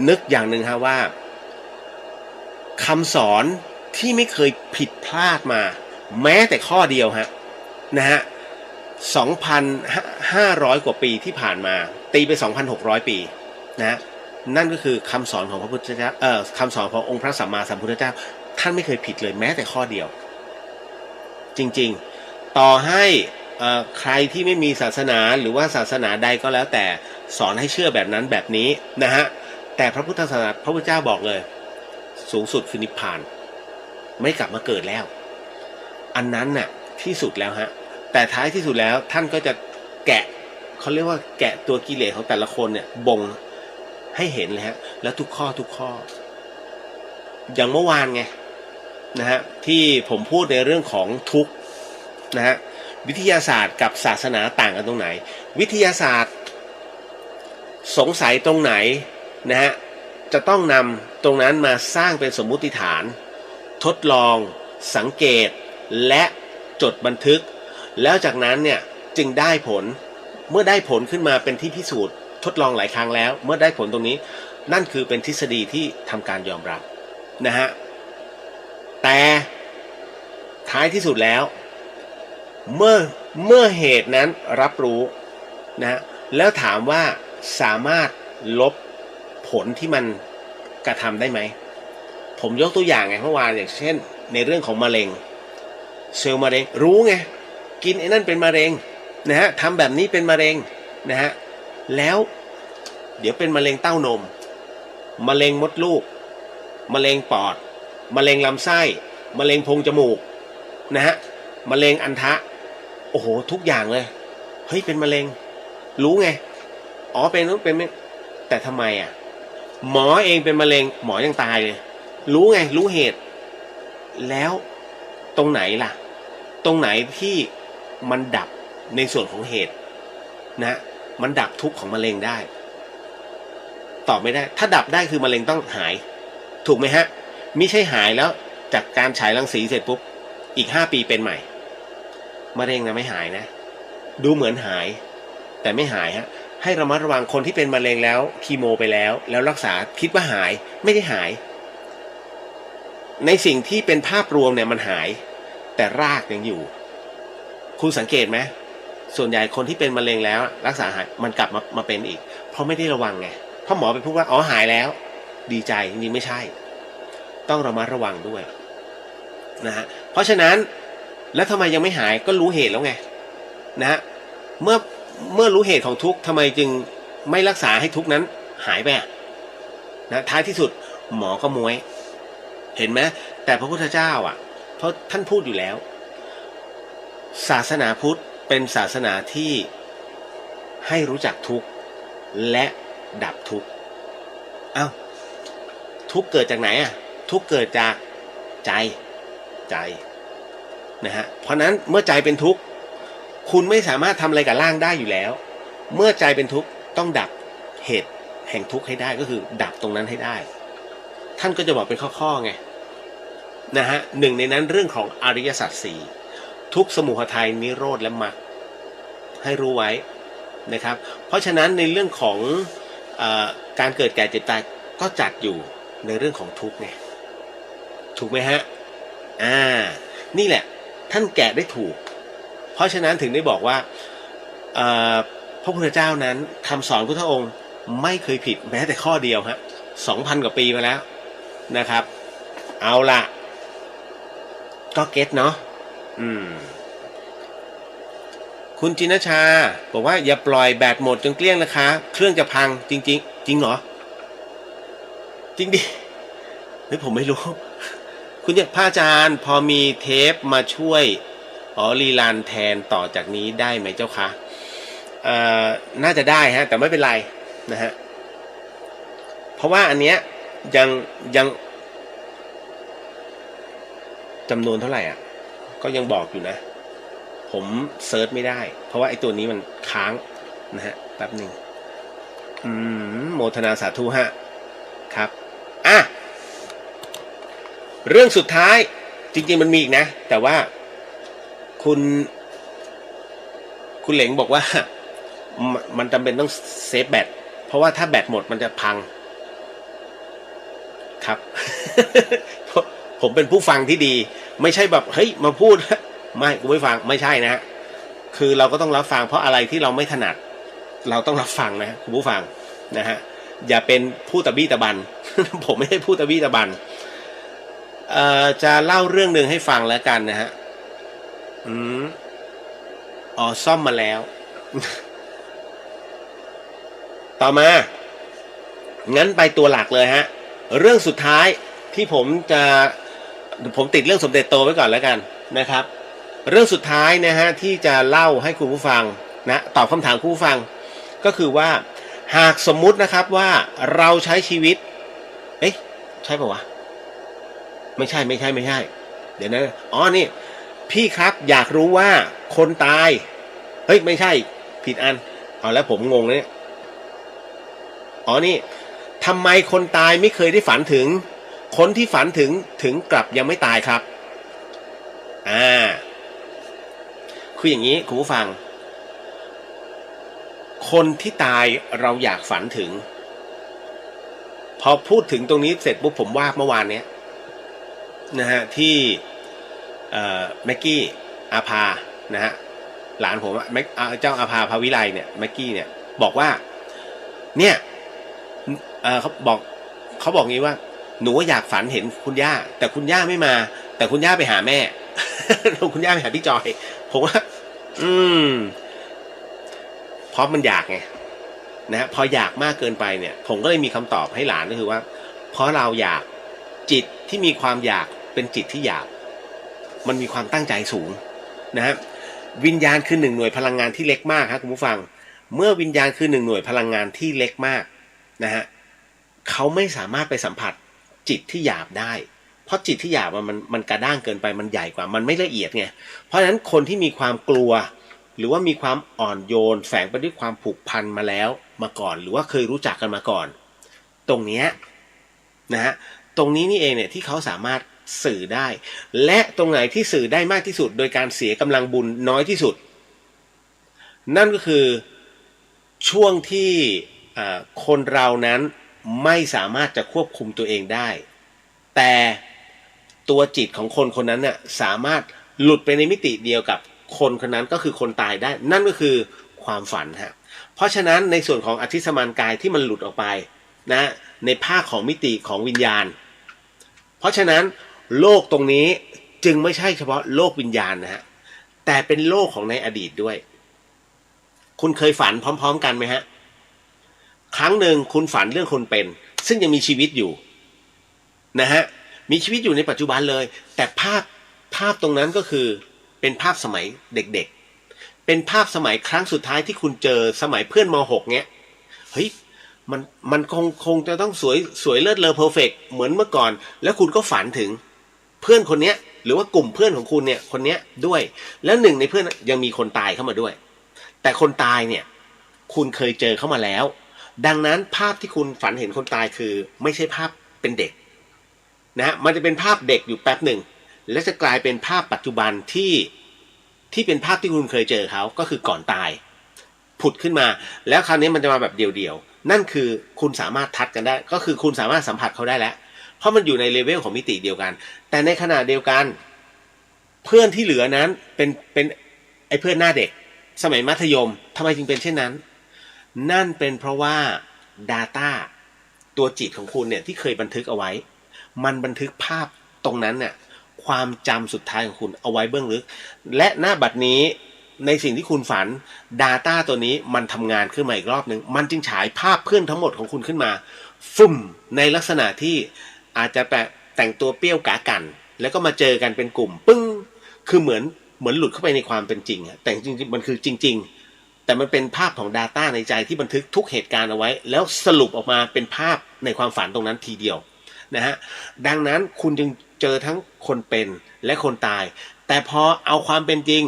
นึกอย่างหนึ่งฮะว่าคำสอนที่ไม่เคยผิดพลาดมาแม้แต่ข้อเดียวฮะนะฮะ 2,500 กว่าปีที่ผ่านมาตีไป 2,600 ปีนะนั่นก็คือคำสอนของพระพุทธเจ้าคำสอนขององค์พระสัมมาสัมพุทธเจ้าท่านไม่เคยผิดเลยแม้แต่ข้อเดียวจริงๆต่อให้ใครที่ไม่มีศาสนาหรือว่าศาสนาใดก็แล้วแต่สอนให้เชื่อแบบนั้นแบบนี้นะฮะแต่พระพุทธศาสนาพระพุทธเจ้าบอกเลยสูงสุดคือนิพพานไม่กลับมาเกิดแล้วอันนั้นน่ะที่สุดแล้วฮะแต่ท้ายที่สุดแล้วท่านก็จะแกะเขาเรียกว่าแกะตัวกิเลสของแต่ละคนเนี่ยบ่งให้เห็นเลยฮะแล้วทุกข้ออย่างเมื่อวานไงนะฮะที่ผมพูดในเรื่องของทุกข์นะฮะวิทยาศาสตร์กับศาสนาต่างกันตรงไหนวิทยาศาสตร์สงสัยตรงไหนนะฮะจะต้องนำตรงนั้นมาสร้างเป็นสมมุติฐานทดลองสังเกตและจดบันทึกแล้วจากนั้นเนี่ยจึงได้ผลเมื่อได้ผลขึ้นมาเป็นที่พิสูจน์ทดลองหลายครั้งแล้วเมื่อได้ผลตรงนี้นั่นคือเป็นทฤษฎีที่ทำการยอมรับนะฮะแต่ท้ายที่สุดแล้วเมื่อเหตุนั้นรับรู้นะแล้วถามว่าสามารถลบผลที่มันกระทำได้ไหมผมยกตัวอย่างไงเมื่อวานอย่างเช่นในเรื่องของมะเร็งเซลล์มะเร็งรู้ไงกินไอ้นั่นเป็นมะเร็งนะฮะทำแบบนี้เป็นมะเร็งนะฮะแล้วเดี๋ยวเป็นมะเร็งเต้านมมะเร็งมดลูกมะเร็งปอดมะเร็งลำไส้มะเร็งโพรงจมูกนะฮะมะเร็งอัณฑะโอ้โหทุกอย่างเลยเฮ้ยเป็นมะเร็งรู้ไงอ๋อเป็นนู้นเป็นแต่ทำไมหมอเองเป็นมะเร็งหมอยังตายเลย รู้ไงรู้เหตุแล้วตรงไหนล่ะตรงไหนที่มันดับในส่วนของเหตุนะมันดับทุกข์ของมะเร็งได้ตอบไม่ได้ถ้าดับได้คือมะเร็งต้องหายถูกไหมฮะไม่ใช่หายแล้วจากการฉายรังสีเสร็จปุ๊บอีก5 ปีเป็นใหม่มะเร็งนะไม่หายนะดูเหมือนหายแต่ไม่หายฮะให้ระมัดระวังคนที่เป็นมะเร็งแล้วคีโมไปแล้วรักษาคิดว่าหายไม่ได้หายในสิ่งที่เป็นภาพรวมเนี่ยมันหายแต่รากยังอยู่คุณสังเกตไหมส่วนใหญ่คนที่เป็นมะเร็งแล้วรักษาหายมันกลับมาเป็นอีกเพราะไม่ได้ระวังไงเพราะหมอไปพูดว่าอ๋อหายแล้วดีใจจริงๆไม่ใช่ต้องระมัดระวังด้วยนะฮะเพราะฉะนั้นแล้วทำไมยังไม่หายก็รู้เหตุแล้วไงนะฮะเมื่อรู้เหตุของทุกข์ทำไมจึงไม่รักษาให้ทุกข์นั้นหายไปนะท้ายที่สุดหมอก็ม้วยเห็นไหมแต่พระพุทธเจ้าเพราะท่านพูดอยู่แล้วศาสนาพุทธเป็นศาสนาที่ให้รู้จักทุกข์และดับทุกข์อ้าวทุกข์เกิดจากไหนทุกข์เกิดจากใจนะฮะเพราะนั้นเมื่อใจเป็นทุกข์คุณไม่สามารถทำอะไรกับร่างได้อยู่แล้วเมื่อใจเป็นทุกข์ต้องดับเหตุแห่งทุกข์ให้ได้ก็คือดับตรงนั้นให้ได้ท่านก็จะบอกเป็นข้อๆไงนะฮะหนึ่งในนั้นเรื่องของอริยสัจสี่ทุกข์สมุทัยนิโรธและมรรคให้รู้ไว้นะครับเพราะฉะนั้นในเรื่องของการเกิดแก่เจ็บตายก็จัดอยู่ในเรื่องของทุกข์ไงถูกไหมฮะนี่แหละท่านแกะได้ถูกเพราะฉะนั้นถึงได้บอกว่าพระพุทธเจ้านั้นคำสอนพุทธองค์ไม่เคยผิดแม้แต่ข้อเดียวฮะ 2,000 กว่าปีมาแล้วนะครับเอาล่ะก็เก็ตเนาะคุณจินชาบอกว่าอย่าปล่อยแบตหมดจนเกลี้ยงนะคะเครื่องจะพังจริงๆจริงเหรอจริงดิเฮ้ยผมไม่รู้คุณเนี่ยพระอาจารย์พอมีเทปมาช่วยรีลันแทนต่อจากนี้ได้ไหมเจ้าคะน่าจะได้ฮะแต่ไม่เป็นไรนะฮะเพราะว่าอันเนี้ยยังจำนวนเท่าไหร่ก็ยังบอกอยู่นะผมเซิร์ชไม่ได้เพราะว่าไอ้ตัวนี้มันค้างนะฮะแป๊บหนึ่งโมทนาสาธุฮะครับเรื่องสุดท้ายจริงๆมันมีอีกนะแต่ว่าคุณเหลงบอกว่ามันจำเป็นต้องเซฟแบตเพราะว่าถ้าแบตหมดมันจะพังครับ ผมเป็นผู้ฟังที่ดีไม่ใช่แบบเฮ้ยมาพูดไม่กูไม่ฟังไม่ใช่นะฮะคือเราก็ต้องรับฟังเพราะอะไรที่เราไม่ถนัดเราต้องรับฟังนะคุณผู้ฟังนะฮะอย่าเป็นผู้ตะบี้ตะบัน ผมไม่ใช่ผู้ตะบี้ตะบันจะเล่าเรื่องหนึ่งให้ฟังแล้วกันนะฮะซ่อมมาแล้ว ต่อมางั้นไปตัวหลักเลยฮะเรื่องสุดท้ายที่ผมติดเรื่องสมเด็จโตไว้ก่อนแล้วกันนะครับเรื่องสุดท้ายนะฮะที่จะเล่าให้คุณผู้ฟังนะตอบคำถามคุณผู้ฟังก็คือว่าหากสมมุตินะครับว่าเราใช้ชีวิตใช่ป่าววะไม่ใช่เดี๋ยวนะนี่พี่ครับอยากรู้ว่าคนตายเฮ้ยไม่ใช่ผิดอันเอาแล้วผมงงเลยนี่ทำไมคนตายไม่เคยได้ฝันถึงคนที่ฝันถึงกลับยังไม่ตายครับคืออย่างนี้คุณผู้ฟังคนที่ตายเราอยากฝันถึงพอพูดถึงตรงนี้เสร็จปุ๊บผมว่าเมื่อวานเนี้ยนะฮะที่แม็กกี้อาภานะฮะหลานผมเจ้าอาภาภาวิไลเนี่ยแม็กกี้เนี่ยบอกว่าเนี่ยเขาบอกงี้ว่าหนูอยากฝันเห็นคุณย่าแต่คุณย่าไม่มาแต่คุณย่าไปหาแม่ คุณย่าไปหาพี่จอยผมว่าเพราะมันอยากไงนะฮะพออยากมากเกินไปเนี่ยผมก็เลยมีคำตอบให้หลานก็คือว่าเพราะเราอยากจิตที่มีความอยากเป็นจิตที่อยากมันมีความตั้งใจสูงนะฮะวิญญาณคือ1 หน่วยพลังงานที่เล็กมากครับคุณผู้ฟังเมื่อวิญญาณคือ1 หน่วยพลังงานที่เล็กมากนะฮะเขาไม่สามารถไปสัมผัส จิตที่หยาบได้เพราะจิตที่หยาบมันกระด้างเกินไปมันใหญ่กว่ามันไม่ละเอียดไงเพราะฉะนั้นคนที่มีความกลัวหรือว่ามีความอ่อนโยนแฝงไปด้วยความผูกพันมาแล้วมาก่อนหรือว่าเคยรู้จักกันมาก่อนตรงเนี้ยนะฮะตรงนี้นี่เองเนี่ยที่เขาสามารถสื่อได้และตรงไหนที่สื่อได้มากที่สุดโดยการเสียกำลังบุญน้อยที่สุดนั่นก็คือช่วงที่คนเรานั้นไม่สามารถจะควบคุมตัวเองได้แต่ตัวจิตของคนคนนั้นเนี่ยสามารถหลุดไปในมิติเดียวกับคนคนนั้นก็คือคนตายได้นั่นก็คือความฝันฮะเพราะฉะนั้นในส่วนของอธิสมานกายที่มันหลุดออกไปนะในภาคของมิติของวิญญาณเพราะฉะนั้นโลกตรงนี้จึงไม่ใช่เฉพาะโลกวิญญาณนะฮะแต่เป็นโลกของในอดีตด้วยคุณเคยฝันพร้อมๆกันไหมฮะครั้งหนึ่งคุณฝันเรื่องคนเป็นซึ่งยังมีชีวิตอยู่นะฮะมีชีวิตอยู่ในปัจจุบันเลยแต่ภาพตรงนั้นก็คือเป็นภาพสมัยเด็กๆเป็นภาพสมัยครั้งสุดท้ายที่คุณเจอสมัยเพื่อนม.6 เนี้ยเฮ้ยมันคงจะต้องสวยเลิศเลอเพอร์เฟกต์เหมือนเมื่อก่อนแล้วคุณก็ฝันถึงเพื่อนคนเนี้ยหรือว่ากลุ่มเพื่อนของคุณเนี่ยคนเนี้ยด้วยแล้วหนึ่งในเพื่อนยังมีคนตายเข้ามาด้วยแต่คนตายเนี่ยคุณเคยเจอเข้ามาแล้วดังนั้นภาพที่คุณฝันเห็นคนตายคือไม่ใช่ภาพเป็นเด็กนะฮะมันจะเป็นภาพเด็กอยู่แป๊บหนึ่งแล้วจะกลายเป็นภาพปัจจุบันที่เป็นภาพที่คุณเคยเจอเขาก็คือก่อนตายผุดขึ้นมาแล้วคราวนี้มันจะมาแบบเดี่ยวๆนั่นคือคุณสามารถทัดกันได้ก็คือคุณสามารถสัมผัสเขาได้แล้วเพราะมันอยู่ในเลเวลของมิติเดียวกันแต่ในขณะเดียวกันเพื่อนที่เหลือนั้นเป็นไอ้เพื่อนหน้าเด็กสมัยมัธยมทำไมจึงเป็นเช่นนั้นนั่นเป็นเพราะว่า Data ตัวจิตของคุณเนี่ยที่เคยบันทึกเอาไว้มันบันทึกภาพตรงนั้นเนี่ยความจำสุดท้ายของคุณเอาไว้เบื้องลึกและณบัดนี้ในสิ่งที่คุณฝัน Data ตัวนี้มันทำงานขึ้นมาอีกรอบหนึ่งมันจึงฉายภาพเพื่อนทั้งหมดของคุณขึ้นมาฟึ่มในลักษณะที่อาจจะแต่งตัวเปรี้ยวกากันแล้วก็มาเจอกันเป็นกลุ่มปึ้งคือเหมือนหลุดเข้าไปในความเป็นจริงอะแต่จริงๆมันคือจริงๆแต่มันเป็นภาพของ Data ในใจที่บันทึกทุกเหตุการณ์เอาไว้แล้วสรุปออกมาเป็นภาพในความฝันตรงนั้นทีเดียวนะฮะดังนั้นคุณจึงเจอทั้งคนเป็นและคนตายแต่พอเอาความเป็นจริง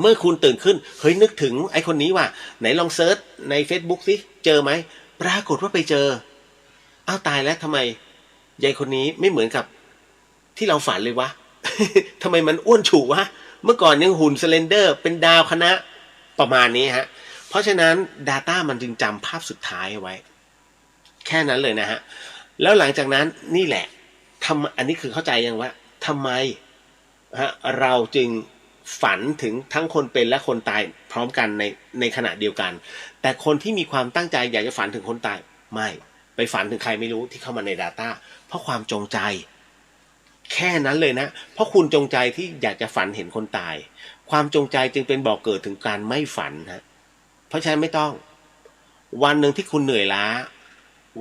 เมื่อคุณตื่นขึ้นเฮ้ยนึกถึงไอ้คนนี้ว่ะไหนลองเซิร์ชใน Facebook สิเจอไหมปรากฏว่าไปเจออ้าวตายแล้วทำไมยายคนนี้ไม่เหมือนกับที่เราฝันเลยวะ ทำไมมันอ้วนฉูวะเมื่อก่อนยังหุ่นสเลนเดอร์เป็นดาวคณะประมาณนี้ฮะเพราะฉะนั้น Data มันจึงจำภาพสุดท้ายไว้แค่นั้นเลยนะฮะแล้วหลังจากนั้นนี่แหละอันนี้คือเข้าใจยังว่าทำไมเราจึงฝันถึงทั้งคนเป็นและคนตายพร้อมกันในขณะเดียวกันแต่คนที่มีความตั้งใจอยากจะฝันถึงคนตายไม่ไปฝันถึงใครไม่รู้ที่เข้ามาใน Data เพราะความจงใจแค่นั้นเลยนะเพราะคุณจงใจที่อยากจะฝันเห็นคนตายความจงใจจึงเป็นบ่อกเกิดถึงการไม่ฝันฮะเพราะฉะนั้นไม่ต้องวันหนึ่งที่คุณเหนื่อยล้า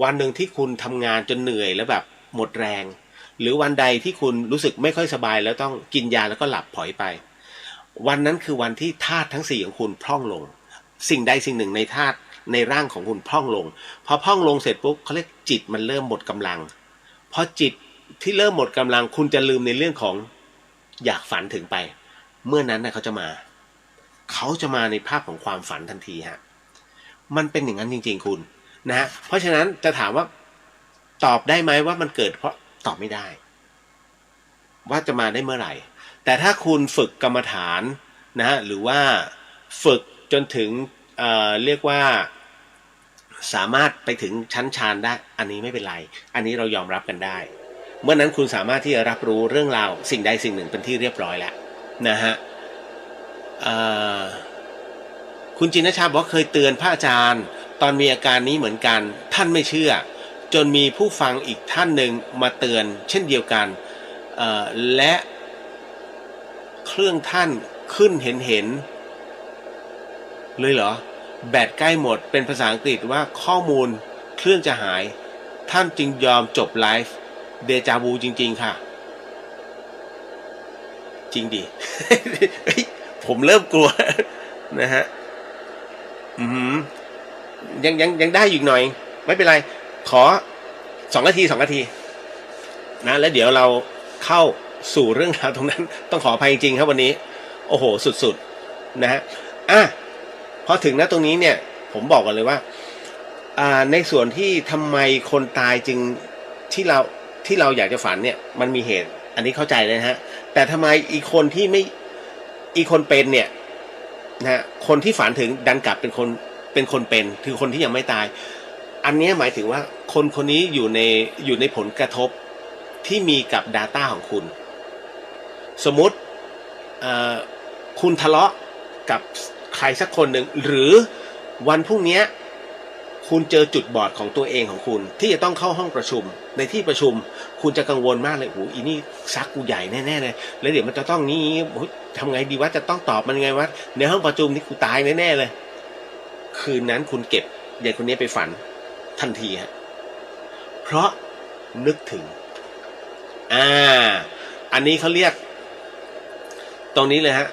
วันหนึ่งที่คุณทำงานจนเหนื่อยแล้วแบบหมดแรงหรือวันใดที่คุณรู้สึกไม่ค่อยสบายแล้วต้องกินยาแล้วก็หลับผอยไปวันนั้นคือวันที่ธาตุทั้ง4ของคุณพร่องลงสิ่งใดสิ่งหนึ่งในธาตุในร่างของคุณพร่องลงพอพร่องลงเสร็จปุ๊บเขาเรียกจิตมันเริ่มหมดกำลังพอจิตที่เริ่มหมดกำลังคุณจะลืมในเรื่องของอยากฝันถึงไปเมื่อนั้นเขาจะมาในภาพของความฝันทันทีฮะมันเป็นอย่างนั้นจริงๆคุณนะฮะเพราะฉะนั้นจะถามว่าตอบได้ไหมว่ามันเกิดเพราะตอบไม่ได้ว่าจะมาได้เมื่อไหร่แต่ถ้าคุณฝึกกรรมฐานนะฮะหรือว่าฝึกจนถึงเรียกว่าสามารถไปถึงชั้นฌานได้อันนี้ไม่เป็นไรอันนี้เรายอมรับกันได้เมื่อนั้นคุณสามารถที่จะรับรู้เรื่องราวสิ่งใดสิ่งหนึ่งเป็นที่เรียบร้อยแล้วนะฮะคุณจินชาบอกเคยเตือนพระอาจารย์ตอนมีอาการนี้เหมือนกันท่านไม่เชื่อจนมีผู้ฟังอีกท่านหนึ่งมาเตือนเช่นเดียวกันและเครื่องท่านขึ้นเห็นเลยเหรอแบตใกล้หมดเป็นภาษาอังกฤษว่าข้อมูลเครื่องจะหายท่านจึงยอมจบไลฟ์เดจาวูจริงๆค่ะจริงดิ ผมเริ่มกลัว นะฮะยังได้อยู่หน่อยไม่เป็นไรขอ 2 นาที2 นาทีนะแล้วเดี๋ยวเราเข้าสู่เรื่องราวตรงนั้นต้องขออภัยจริงๆครับวันนี้โอ้โหสุดๆนะฮะพอถึงณตรงนี้เนี่ยผมบอกกันเลยว่าในส่วนที่ทำไมคนตายจึงที่เราอยากจะฝันเนี่ยมันมีเหตุอันนี้เข้าใจเลยนะฮะแต่ทำไมอีกคนที่ไม่อีกคนเป็นเนี่ยนะฮะคนที่ฝันถึงดันกลับเป็นคนเป็นคือคนที่ยังไม่ตายอันนี้หมายถึงว่าคนนี้อยู่ในผลกระทบที่มีกับ Data ของคุณสมมุติคุณทะเลาะกับใครสักคนหนึ่งหรือวันพรุ่งนี้คุณเจอจุดบอดของตัวเองของคุณที่จะต้องเข้าห้องประชุมในที่ประชุมคุณจะกังวลมากเลยโอ้อีนี่ซักกูใหญ่แน่ๆเลยแล้วเดี๋ยวมันจะต้องนี้ทำไงดีวะจะต้องตอบมันไงวะในห้องประชุมนี่กูตายแน่ๆเลยคืนนั้นคุณเก็บเด็กคนนี้ไปฝันทันทีฮะเพราะนึกถึงอันนี้เขาเรียกตรงนี้เลยฮะ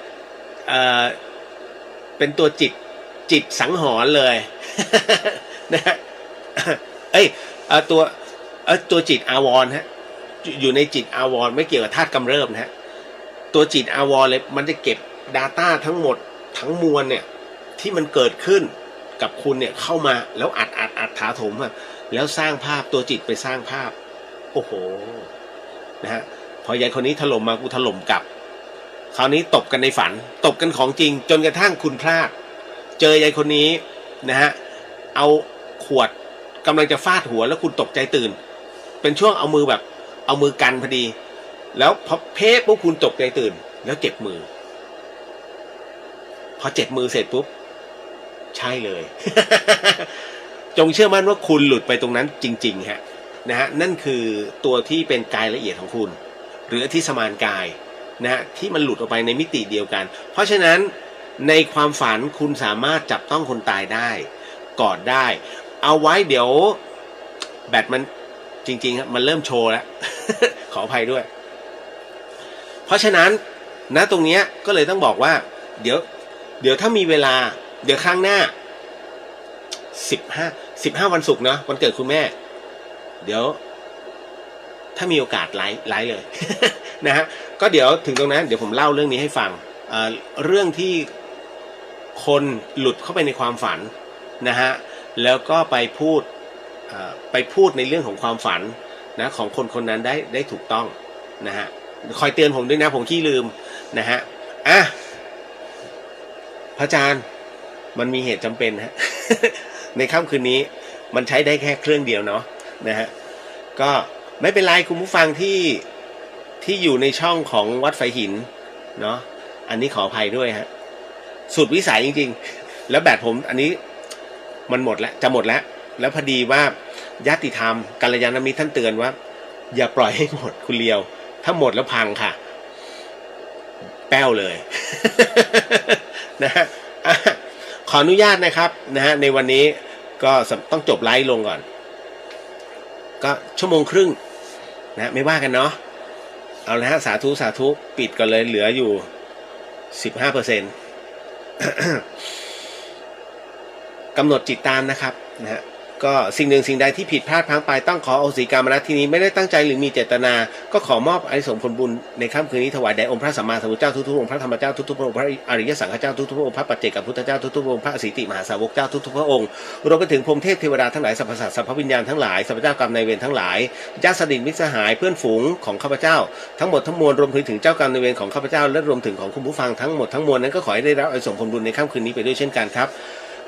เป็นตัวจิตสังหรณ์เลย นะฮะตัวจิตอาวรณ์ฮะอยู่ในจิตอาวรณ์ไม่เกี่ยวกับธาตุกำเริบนะฮะตัวจิตอาวรณ์เลยมันจะเก็บ Data ทั้งหมดทั้งมวลเนี่ยที่มันเกิดขึ้นกับคุณเนี่ยเข้ามาแล้วอัดถาโถมอะแล้วสร้างภาพตัวจิตไปสร้างภาพโอ้โหนะฮะพอยายคนนี้ถล่มมากูถล่มกลับคราวนี้ตบกันในฝันตบกันของจริงจนกระทั่งคุณพลาดเจอยายคนนี้นะฮะเอาขวดกำลังจะฟาดหัวแล้วคุณตกใจตื่นเป็นช่วงเอามือกันพอดีแล้วพอเพ่ปุ๊บคุณตกใจตื่นแล้วเจ็บมือพอเจ็บมือเสร็จปุ๊บใช่เลย จงเชื่อมั่นว่าคุณหลุดไปตรงนั้นจริงๆฮะนะฮะนั่นคือตัวที่เป็นกายละเอียดของคุณหรือที่สมานกายนะฮะที่มันหลุดออกไปในมิติเดียวกันเพราะฉะนั้นในความฝันคุณสามารถจับต้องคนตายได้กอดได้เอาไว้เดี๋ยวแบตมันจริงๆครับมันเริ่มโชว์แล้ว ขออภัยด้วยเพราะฉะนั้นณตรงนี้ก็เลยต้องบอกว่าเดี๋ยวถ้ามีเวลาเดี๋ยวข้างหน้า15วันศุกร์เนาะวันเกิดคุณแม่เดี๋ยวถ้ามีโอกาสไลฟ์เลย นะฮะก็เดี๋ยวถึงตรงนั้นเดี๋ยวผมเล่าเรื่องนี้ให้ฟังเรื่องที่คนหลุดเข้าไปในความฝันนะฮะแล้วก็ไปพูดในเรื่องของความฝันนะของคนนั้นได้ถูกต้องนะฮะคอยเตือนผมด้วยนะผมขี้ลืมนะฮะพระอาจารย์มันมีเหตุจำเป็นฮะ ในค่ำคืนนี้มันใช้ได้แค่เครื่องเดียวเนาะนะฮะก็ไม่เป็นไรคุณผู้ฟังที่อยู่ในช่องของวัดไฟหินเนาะอันนี้ขออภัยด้วยฮะสุดวิสัยจริงๆแล้วแบตผมอันนี้มันหมดแล้วจะหมดแล้วพอดีว่าญาติธรรมกัลยาณมิตรท่านเตือนว่าอย่าปล่อยให้หมดคุณเลียวถ้าหมดแล้วพังค่ะแป้วเลย นะฮะขออนุญาตนะครับนะฮะในวันนี้ก็ต้องจบไลฟ์ลงก่อนก็ชั่วโมงครึ่งนะไม่ว่ากันเนาะเอาละฮะสาธุปิดก่อนเลยเหลืออยู่ 15% กำหนดจิตตามนะครับนะฮะก็สิ่งหนึ่งสิ่งใดที่ผิดพลาดพลั้งไปต้องขออโหสิกรรมณที่นี้ไม่ได้ตั้งใจหรือมีเจตนาก็ขอมอบอานิสงส์ผลบุญในค่ำคืนนี้ถวายแด่องค์พระสัมมาสัมพุทธเจ้าทุกๆองค์พระธรรมเจ้าทุกๆพระองค์พระอริยสังฆเจ้าทุกๆพระองค์พระปัจเจกพุทธเจ้าทุกๆพระองค์พระอสิติมหาสาวกเจ้าทุกๆพระองค์รวมไปถึงพรหมเทพเทวดาทั้งหลายสรรพสัตว์สรรพวิญญาณทั้งหลายสรรพเจ้ากรรมนายเวรทั้งหลายญาติสนิทมิตรสหายเพื่อนฝูงของข้าพเจ้าทั้งหมดทั้งมวลรวมถึงเจ้ากรรมนายเวรของข้าพเจ้าและรวมถึงของคุณผู้ฟังทั้งหมดทั้งมวลนั้นก็ขอให้ได้รับอานิสงส์ผลบุญในค่ำคืนนี้ไปด้วยเช่นกันครับ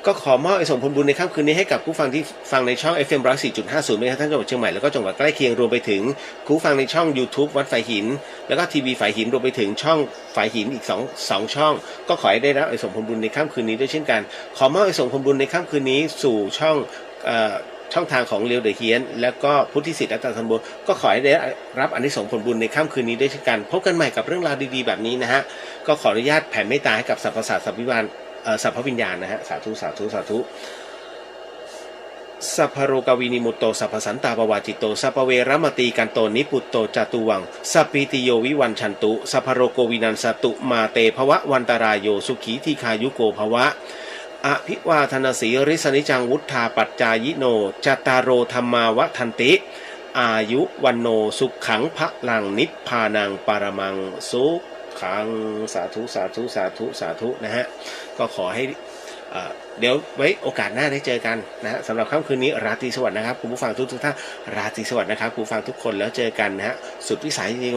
ก็ขอมอบส่งผลบุญในค่ำคืนนี้ให้กับผู้ฟังที่ฟังในช่อง FM 104.50ไม่ใช่ทั้งจังหวัดเชียงใหม่แล้วก็จังหวัดใกล้เคียงรวมไปถึงผู้ฟังในช่อง YouTube วัดไฟหินแล้วก็ทีวีไฟหินรวมไปถึงช่องไฟหินอีก2ช่องก็ขอให้ได้รับส่งผลบุญในค่ำคืนนี้ด้วยเช่นกันขอมอบส่งผลบุญในค่ำคืนนี้สู่ช่องทางของเรียวเดอะเฮียนแล้วก็พุทธิสิทธิ์และตาธันโบก็ขอให้ได้รับอานิสงส์ผลบุญในค่ำคืนนี้ด้วยเช่นกันพบกันใหม่กับเรื่องราวดีๆแบบนี้นะฮะก็ขออนุญาตแผ่เมตตาให้กับสรรพสัตว์สรรพวิญญาณสัพพวิญญาณนะฮะสาธุสัพพโรกวินิมุตโตสัพพสันตาปวาจิตโตสัพพเวรมตีกันโตนิปุตโตจตุวังสัพพิติโยวิวันชันตุสัพพโรโกวินันสตุมาเตภวะวันตรายโยสุขีทีคายุโกภวะอภิวาทนาสีริสนิจังวุฒาปัจจายิโนจตารโรธรรมาวทันติ อายุวันโนสุขขังพลังนิพพานังปรมังสุขังสาธุสาธุสาธุสาธุนะฮะก็ขอให้เดี๋ยวไว้โอกาสหน้าได้เจอกันนะฮะสำหรับค่ำคืนนี้ราตรีสวัสดิ์นะครับคุณผู้ฟังทุกท่านราตรีสวัสดิ์นะครับคุณผู้ฟังทุกคนแล้วเจอกันนะฮะสุดวิสัยจริง